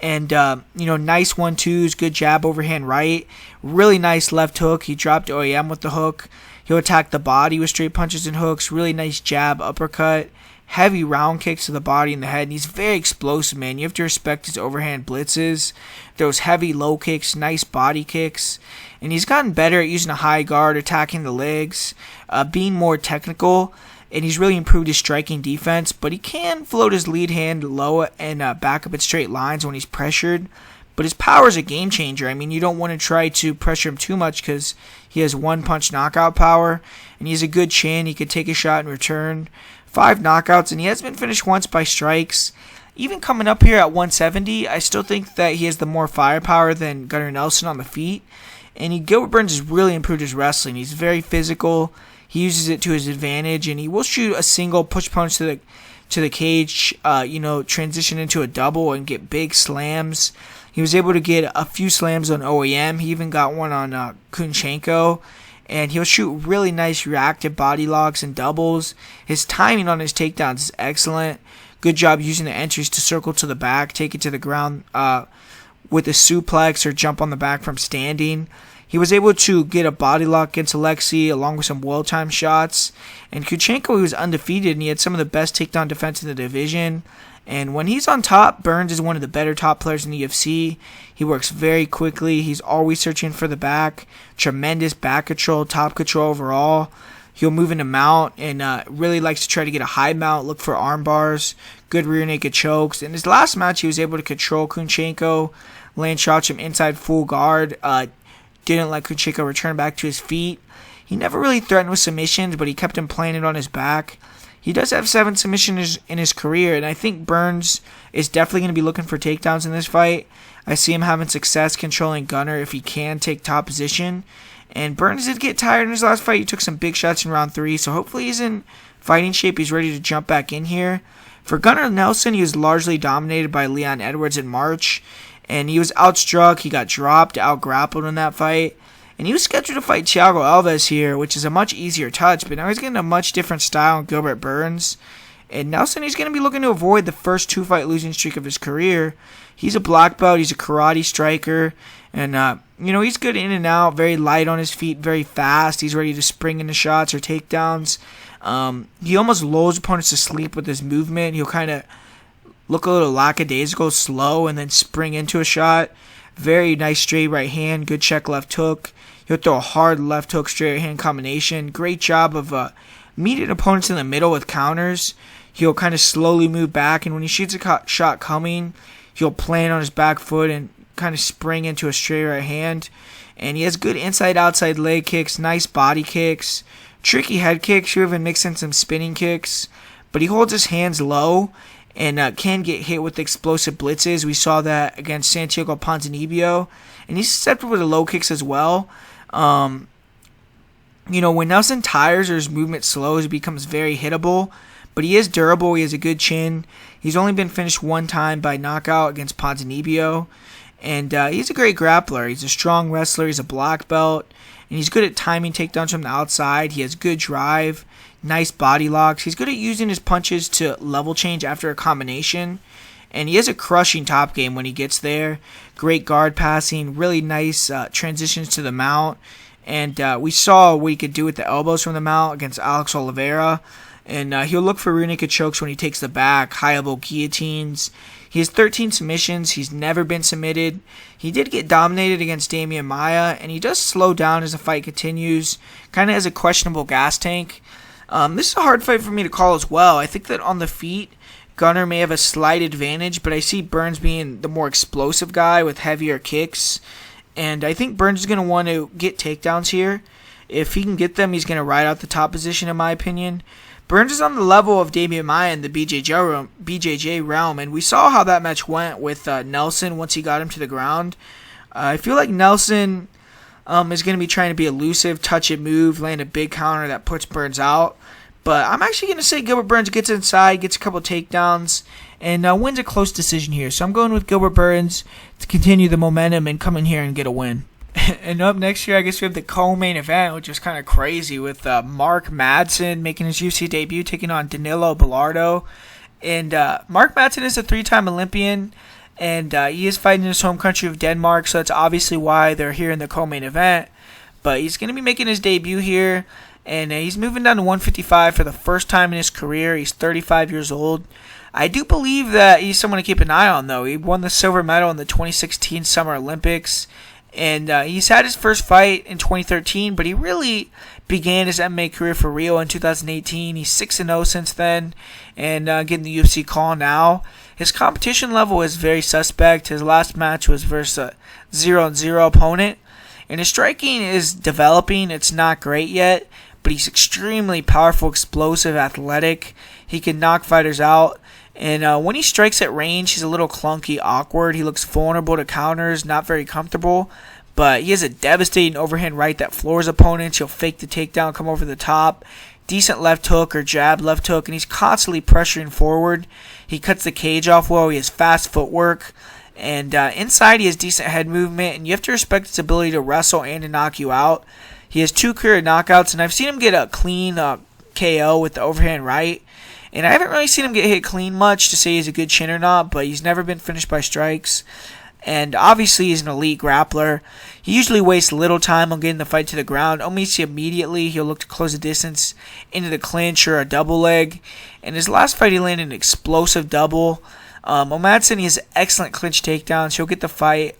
And, nice 1-2s, good jab, overhand right. Really nice left hook. He dropped OEM with the hook. He'll attack the body with straight punches and hooks. Really nice jab, uppercut. Heavy round kicks to the body and the head. And he's very explosive, man. You have to respect his overhand blitzes. Those heavy low kicks, nice body kicks. And he's gotten better at using a high guard, attacking the legs, being more technical. And he's really improved his striking defense. But he can float his lead hand low and back up at straight lines when he's pressured. But his power is a game changer. I mean, you don't want to try to pressure him too much because he has one-punch knockout power. And he has a good chin. He could take a shot in return. 5 knockouts, and he has been finished once by strikes. Even coming up here at 170, I still think that he has the more firepower than Gunnar Nelson on the feet. And Gilbert Burns has really improved his wrestling. He's very physical. He uses it to his advantage, and he will shoot a single push punch to the cage, transition into a double and get big slams. He was able to get a few slams on OEM. He even got one on Kunchenko. And he'll shoot really nice reactive body locks and doubles. His timing on his takedowns is excellent. Good job using the entries to circle to the back, take it to the ground with a suplex or jump on the back from standing. He was able to get a body lock against Oleksiejczuk along with some well-timed shots. And Kuchenko, he was undefeated, and he had some of the best takedown defense in the division. And when he's on top, Burns is one of the better top players in the UFC. He works very quickly. He's always searching for the back. Tremendous back control, top control overall. He'll move into mount and really likes to try to get a high mount, look for arm bars, good rear naked chokes. In his last match, he was able to control Kunchenko, land shots from inside full guard. Didn't let Kunchenko return back to his feet. He never really threatened with submissions, but he kept him planted on his back. He does have 7 submissions in his career, and I think Burns is definitely going to be looking for takedowns in this fight. I see him having success controlling Gunnar if he can take top position. And Burns did get tired in his last fight. He took some big shots in round 3, so hopefully he's in fighting shape. He's ready to jump back in here. For Gunnar Nelson, he was largely dominated by Leon Edwards in March, and he was outstruck. He got dropped, out-grappled in that fight. And he was scheduled to fight Thiago Alves here, which is a much easier touch, but now he's getting a much different style in Gilbert Burns. And Nelson, he's going to be looking to avoid the first 2-fight losing streak of his career. He's a black belt, he's a karate striker, and he's good in and out, very light on his feet, very fast. He's ready to spring into shots or takedowns. He almost lulls opponents to sleep with his movement. He'll kind of look a little lackadaisical, slow, and then spring into a shot. Very nice straight right hand, good check left hook. He'll throw a hard left hook, straight hand combination. Great job of meeting opponents in the middle with counters. He'll kind of slowly move back, and when he shoots a shot coming, he'll plant on his back foot and kind of spring into a straight right hand. And he has good inside-outside leg kicks, nice body kicks, tricky head kicks. You even mix in some spinning kicks. But he holds his hands low and can get hit with explosive blitzes. We saw that against Santiago Ponzinibbio. And he's susceptible to low kicks as well. When Nelson tires or his movement slows, he becomes very hittable. But he is durable. He has a good chin. He's only been finished one time by knockout against Ponzinibbio. And he's a great grappler. He's a strong wrestler. He's a black belt. And he's good at timing takedowns from the outside. He has good drive, nice body locks. He's good at using his punches to level change after a combination. And he has a crushing top game when he gets there. Great guard passing, really nice transitions to the mount. And we saw what he could do with the elbows from the mount against Alex Oliveira. And he'll look for rear naked chokes when he takes the back, high elbow guillotines. He has 13 submissions. He's never been submitted. He did get dominated against Demian Maia, and he does slow down as the fight continues. Kind of has a questionable gas tank. This is a hard fight for me to call as well. I think that on the feet, Gunnar may have a slight advantage, but I see Burns being the more explosive guy with heavier kicks. And I think Burns is going to want to get takedowns here. If he can get them, he's going to ride out the top position, in my opinion. Burns is on the level of Demian Maia in the BJJ realm, and we saw how that match went with Nelson once he got him to the ground. I feel like Nelson is going to be trying to be elusive, touch and move, land a big counter that puts Burns out. But I'm actually going to say Gilbert Burns gets inside, gets a couple takedowns, and wins a close decision here. So I'm going with Gilbert Burns to continue the momentum and come in here and get a win. And up next year, I guess we have the co-main event, which is kind of crazy, with Mark Madsen making his UFC debut, taking on Danilo Bellardo. And Mark Madsen is a 3-time Olympian, and he is fighting in his home country of Denmark, so that's obviously why they're here in the co-main event. But he's going to be making his debut here, and he's moving down to 155 for the first time in his career. He's 35 years old. I do believe that he's someone to keep an eye on, though. He won the silver medal in the 2016 Summer Olympics. And he's had his first fight in 2013, but he really began his MMA career for Rio in 2018. He's 6-0 since then, and getting the UFC call now. His competition level is very suspect. His last match was versus a 0-0 opponent. And his striking is developing. It's not great yet, but he's extremely powerful, explosive, athletic. He can knock fighters out. And when he strikes at range, he's a little clunky, awkward. He looks vulnerable to counters, not very comfortable. But he has a devastating overhand right that floors opponents. He'll fake the takedown, come over the top. Decent left hook or jab left hook, and he's constantly pressuring forward. He cuts the cage off well. He has fast footwork. And inside, he has decent head movement. And you have to respect his ability to wrestle and to knock you out. He has 2 career knockouts, and I've seen him get a clean KO with the overhand right. And I haven't really seen him get hit clean much to say he's a good chin or not, but he's never been finished by strikes. And obviously he's an elite grappler. He usually wastes little time on getting the fight to the ground. Almost immediately he'll look to close the distance into the clinch or a double leg. And his last fight he landed an explosive double. Madsen, he has excellent clinch takedowns. He'll get the fight,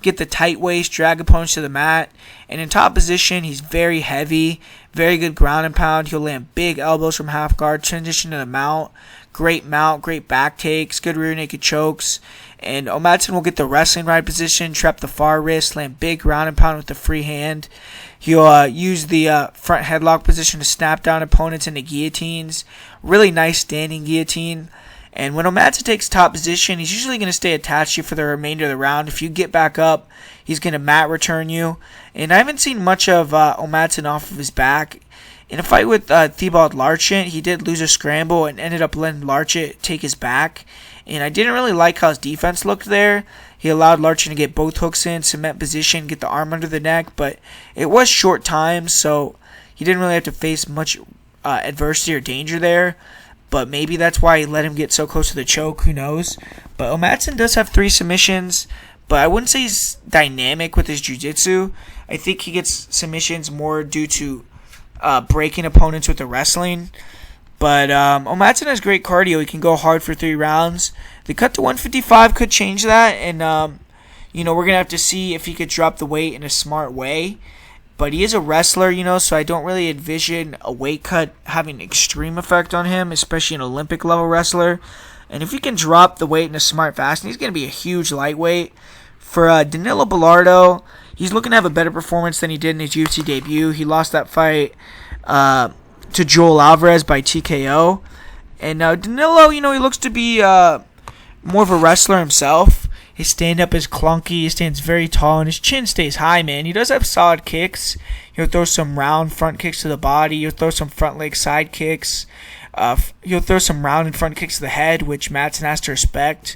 get the tight waist, drag opponents to the mat. And in top position, he's very heavy, very good ground and pound. He'll land big elbows from half guard, transition to the mount, great back takes, good rear naked chokes. And Madsen will get the wrestling right position, trap the far wrist, land big ground and pound with the free hand. He'll use the front headlock position to snap down opponents into guillotines. Really nice standing guillotine. And when Madsen takes top position, he's usually going to stay attached to you for the remainder of the round. If you get back up, he's going to mat return you. And I haven't seen much of Madsen off of his back. In a fight with Thibault Larchent, he did lose a scramble and ended up letting Larchent take his back. And I didn't really like how his defense looked there. He allowed Larchent to get both hooks in, cement position, get the arm under the neck. But it was short time, so he didn't really have to face much adversity or danger there. But maybe that's why he let him get so close to the choke. Who knows? But Madsen does have 3 submissions. But I wouldn't say he's dynamic with his jiu-jitsu. I think he gets submissions more due to breaking opponents with the wrestling. But Madsen has great cardio. He can go hard for 3 rounds. The cut to 155 could change that. And, we're going to have to see if he could drop the weight in a smart way. But he is a wrestler, so I don't really envision a weight cut having an extreme effect on him, especially an Olympic-level wrestler. And if he can drop the weight in a smart fashion, he's going to be a huge lightweight. For Danilo Bellardo, he's looking to have a better performance than he did in his UFC debut. He lost that fight to Joel Alvarez by TKO. And Danilo, he looks to be more of a wrestler himself. His stand-up is clunky. He stands very tall, and his chin stays high, man. He does have solid kicks. He'll throw some round front kicks to the body. He'll throw some front leg side kicks. He'll throw some round and front kicks to the head, which Madsen has to respect.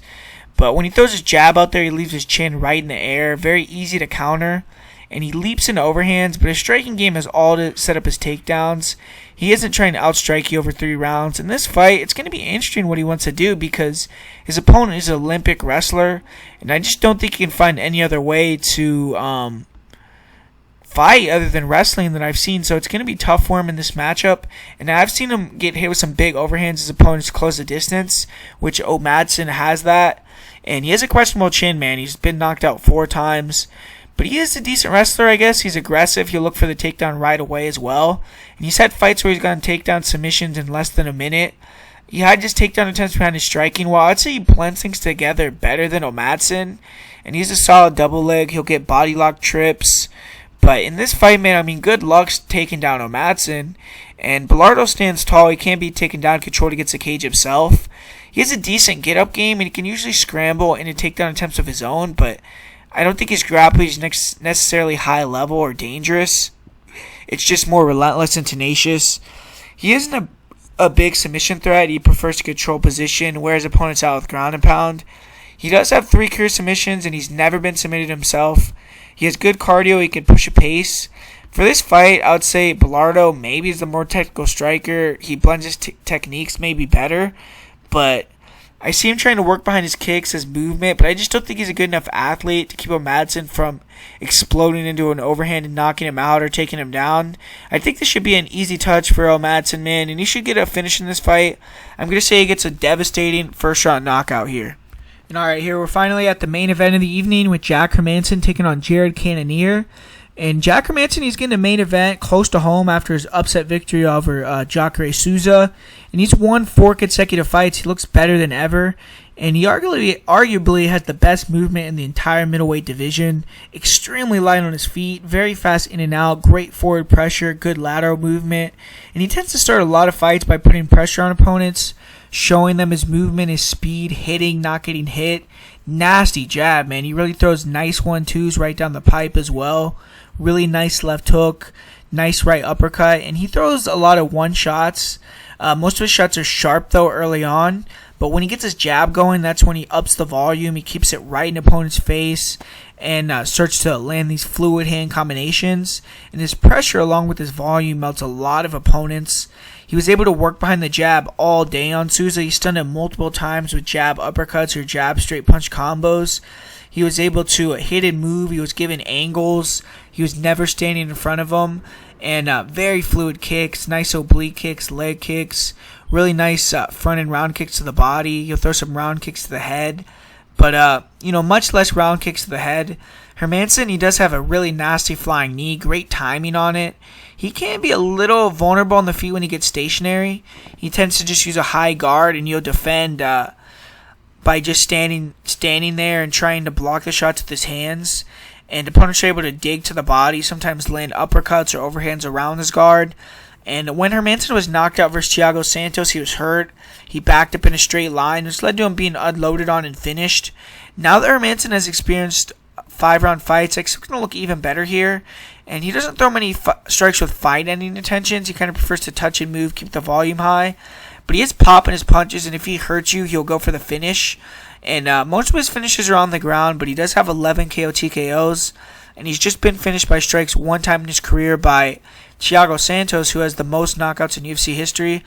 But when he throws his jab out there, he leaves his chin right in the air. Very easy to counter. And he leaps into overhands, but his striking game is all to set up his takedowns. He isn't trying to outstrike you over 3 rounds. In this fight, it's going to be interesting what he wants to do because his opponent is an Olympic wrestler, and I just don't think he can find any other way to fight other than wrestling that I've seen. So it's going to be tough for him in this matchup. And I've seen him get hit with some big overhands as opponents close the distance, which Madsen has that. And he has a questionable chin, man. He's been knocked out 4 times. But he is a decent wrestler, I guess. He's aggressive. He'll look for the takedown right away as well. And he's had fights where he's gotten takedown submissions in less than a minute. He had just takedown attempts behind his striking. While I'd say he blends things together better than Madsen. And he's a solid double leg. He'll get body lock trips. But in this fight, man, good luck taking down Madsen. And Bilardo stands tall. He can't be taken down, controlled against the cage himself. He has a decent get-up game, and he can usually scramble into takedown attempts of his own. But I don't think his grappling is necessarily high level or dangerous. It's just more relentless and tenacious. He isn't a big submission threat. He prefers to control position, wears opponents out with ground and pound. He does have 3 career submissions, and he's never been submitted himself. He has good cardio. He can push a pace. For this fight, I would say Bilardo maybe is the more technical striker. He blends his techniques maybe better, but I see him trying to work behind his kicks, his movement, but I just don't think he's a good enough athlete to keep Madsen from exploding into an overhand and knocking him out or taking him down. I think this should be an easy touch for Madsen, man, and he should get a finish in this fight. I'm going to say he gets a devastating first-round knockout here. And all right, here we're finally at the main event of the evening with Jack Hermansson taking on Jared Cannonier. And Jack Hermansson, he's getting a main event close to home after his upset victory over Jacare Souza. And he's won 4 consecutive fights. He looks better than ever. And he arguably has the best movement in the entire middleweight division. Extremely light on his feet. Very fast in and out. Great forward pressure. Good lateral movement. And he tends to start a lot of fights by putting pressure on opponents, showing them his movement, his speed, hitting, not getting hit. Nasty jab, man. He really throws nice 1-2s right down the pipe as well. Really nice left hook, nice right uppercut, and he throws a lot of one-shots. Most of his shots are sharp, though, early on, but when he gets his jab going, that's when he ups the volume. He keeps it right in opponent's face and starts to land these fluid hand combinations. And his pressure, along with his volume, melts a lot of opponents. He was able to work behind the jab all day on Souza. He stunned him multiple times with jab uppercuts or jab straight punch combos. He was able to hit and move. He was given angles. He was never standing in front of him. And very fluid kicks, nice oblique kicks, leg kicks, really nice front and round kicks to the body. He'll throw some round kicks to the head. But, much less round kicks to the head. Hermansson, he does have a really nasty flying knee. Great timing on it. He can be a little vulnerable on the feet when he gets stationary. He tends to just use a high guard, and he'll defend by just standing there and trying to block the shots with his hands. And opponents are able to dig to the body, sometimes land uppercuts or overhands around his guard. And when Hermansson was knocked out versus Thiago Santos, he was hurt. He backed up in a straight line, which led to him being unloaded on and finished. Now that Hermansson has experienced 5-round fights, it's going to look even better here. And he doesn't throw many strikes with fight-ending intentions. He kind of prefers to touch and move, keep the volume high. But he is popping his punches, and if he hurts you, he'll go for the finish. And most of his finishes are on the ground, but he does have 11 KO TKOs. And he's just been finished by strikes 1 time in his career by Thiago Santos, who has the most knockouts in UFC history.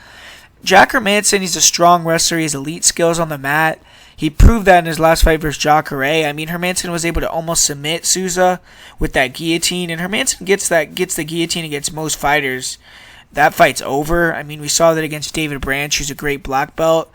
Jack Hermansson, he's a strong wrestler. He has elite skills on the mat. He proved that in his last fight versus Jacare. Hermansson was able to almost submit Souza with that guillotine. And Hermansson gets the guillotine against most fighters. That fight's over. We saw that against David Branch, who's a great black belt.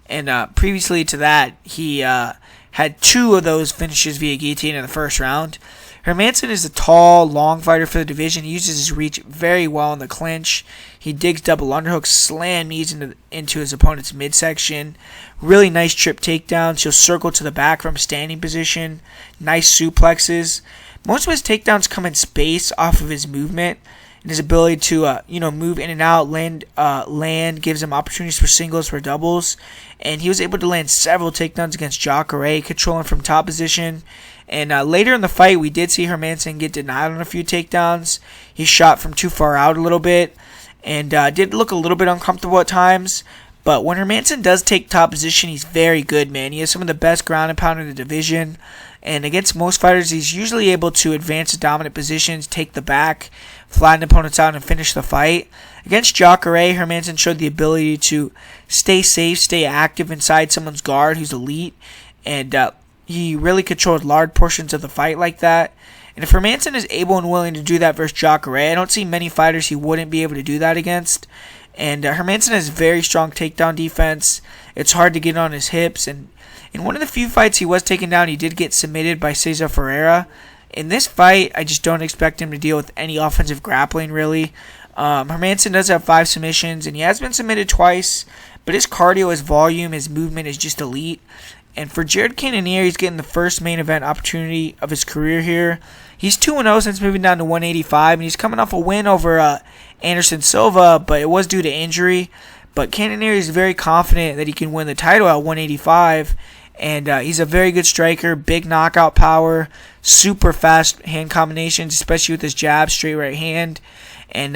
And previously to that, he had 2 of those finishes via guillotine in the first round. Hermansson is a tall, long fighter for the division. He uses his reach very well in the clinch. He digs double underhooks, slam knees into his opponent's midsection. Really nice trip takedowns. He'll circle to the back from standing position. Nice suplexes. most of his takedowns come in space off of his movement. And his ability to, move in and out, land gives him opportunities for singles, for doubles. And he was able to land several takedowns against Jacare, controlling from top position. And later in the fight, we did see Hermansson get denied on a few takedowns. He shot from too far out a little bit and did look a little bit uncomfortable at times. But when Hermansson does take top position, he's very good, man. He has some of the best ground and pound in the division. And against most fighters, he's usually able to advance to dominant positions, take the back, flatten opponents out, and finish the fight. Against Jacare, Hermansson showed the ability to stay safe, stay active inside someone's guard who's elite. And he really controlled large portions of the fight like that. And if Hermansson is able and willing to do that versus Jacare, I don't see many fighters he wouldn't be able to do that against. And Hermansson has very strong takedown defense. It's hard to get on his hips. And in one of the few fights he was taken down, he did get submitted by Cesar Ferreira. In this fight, I just don't expect him to deal with any offensive grappling, really. Hermansson does have 5 submissions, and he has been submitted twice. But his cardio, his volume, his movement is just elite. And for Jared Cannonier, he's getting the first main event opportunity of his career here. He's 2-0 since moving down to 185, and he's coming off a win over Anderson Silva, but it was due to injury. But Cannonier is very confident that he can win the title at 185, and he's a very good striker, big knockout power, super fast hand combinations, especially with his jab, straight right hand. And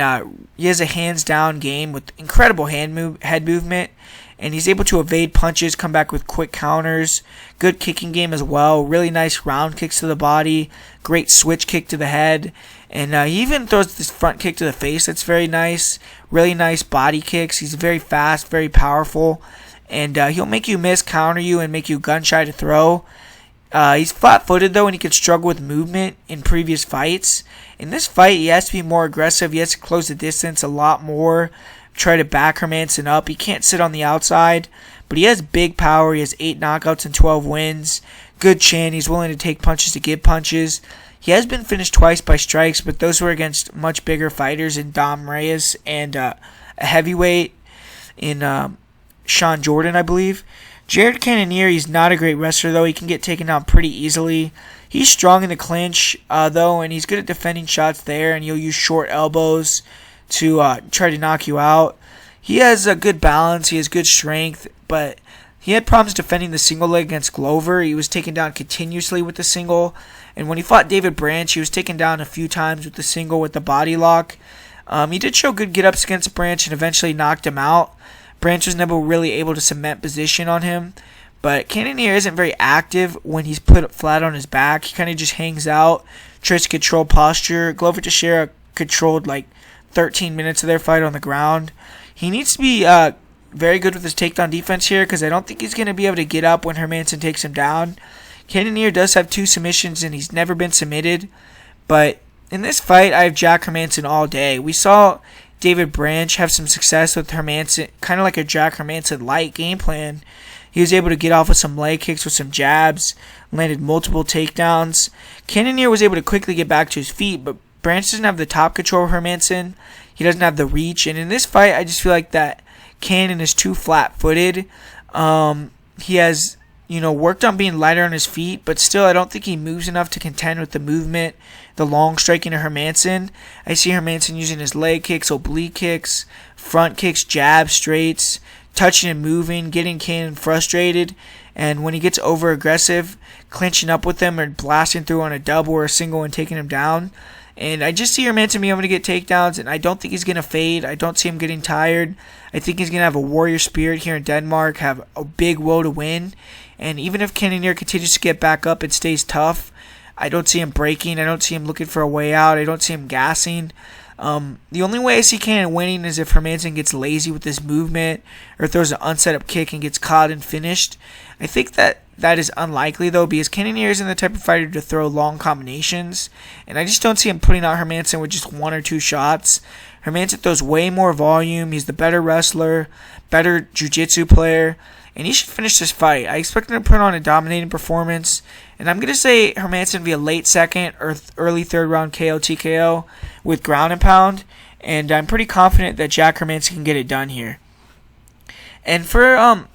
he has a hands-down game with incredible head movement. And he's able to evade punches, come back with quick counters. Good kicking game as well. Really nice round kicks to the body. Great switch kick to the head. And he even throws this front kick to the face that's very nice. Really nice body kicks. He's very fast, very powerful. And he'll make you miss, counter you, and make you gun-shy to throw. He's flat-footed, though, and he can struggle with movement in previous fights. In this fight, he has to be more aggressive. He has to close the distance a lot more. Try to back Hermansson up. He can't sit on the outside, but he has big power. He has 8 knockouts and 12 wins. Good chin. He's willing to take punches to give punches. He has been finished twice by strikes, but those were against much bigger fighters in Dom Reyes and a heavyweight in Sean Jordan, I believe. Jared Cannonier, he's not a great wrestler, though. He can get taken out pretty easily. He's strong in the clinch, though, and he's good at defending shots there, and he'll use short elbows to try to knock you out. He has a good balance. He has good strength, but he had problems defending the single leg against Glover. He was taken down continuously with the single, and when he fought David Branch, he was taken down a few times with the single with the body lock. He did show good get-ups against Branch and eventually knocked him out. Branch was never really able to cement position on him, but Cannonier isn't very active when he's put flat on his back. He kind of just hangs out, tries to control posture. Glover Teixeira controlled like 13 minutes of their fight on the ground. He needs to be very good with his takedown defense here, because I don't think he's going to be able to get up when Hermansson takes him down. Cannonier does have 2 submissions, and he's never been submitted. But in this fight, I have Jack Hermansson all day. We saw David Branch have some success with Hermansson, kind of like a Jack Hermansson-like game plan. He was able to get off with some leg kicks, with some jabs, landed multiple takedowns. Cannonier was able to quickly get back to his feet, but Branch doesn't have the top control of Hermansson. He doesn't have the reach. And in this fight, I just feel like that Cannon is too flat-footed. He has, worked on being lighter on his feet, but still I don't think he moves enough to contend with the movement, the long striking of Hermansson. I see Hermansson using his leg kicks, oblique kicks, front kicks, jabs, straights, touching and moving, getting Cannon frustrated. And when he gets over-aggressive, clinching up with him or blasting through on a double or a single and taking him down. And I just see Hermansson being able to get takedowns, and I don't think he's going to fade. I don't see him getting tired. I think he's going to have a warrior spirit here in Denmark, have a big will to win. And even if Cannonier continues to get back up and stays tough, I don't see him breaking. I don't see him looking for a way out. I don't see him gassing. The only way I see Cannon winning is if Hermansson gets lazy with his movement or throws an unset up kick and gets caught and finished. I think that is unlikely, though, because Cannonier isn't the type of fighter to throw long combinations, and I just don't see him putting out Hermansson with just 1 or 2 shots. Hermansson throws way more volume. He's the better wrestler, better jiu-jitsu player, and he should finish this fight. I expect him to put on a dominating performance, and I'm going to say Hermansson via late second or early third round KO TKO with ground and pound, and I'm pretty confident that Jack Hermansson can get it done here. And for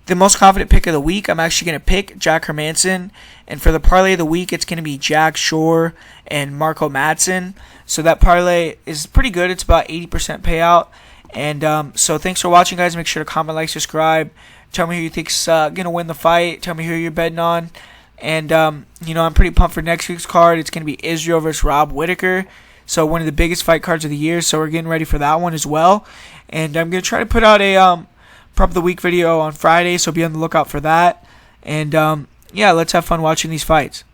the most confident pick of the week, I'm actually going to pick Jack Hermansson. And for the parlay of the week, it's going to be Jack Shore and Marco Madsen. So that parlay is pretty good. It's about 80% payout. And so thanks for watching, guys. Make sure to comment, like, subscribe. Tell me who you think's going to win the fight. Tell me who you're betting on. And, I'm pretty pumped for next week's card. It's going to be Israel versus Rob Whittaker. So one of the biggest fight cards of the year. So we're getting ready for that one as well. And I'm going to try to put out a prop of the week video on Friday. So be on the lookout for that. And, let's have fun watching these fights.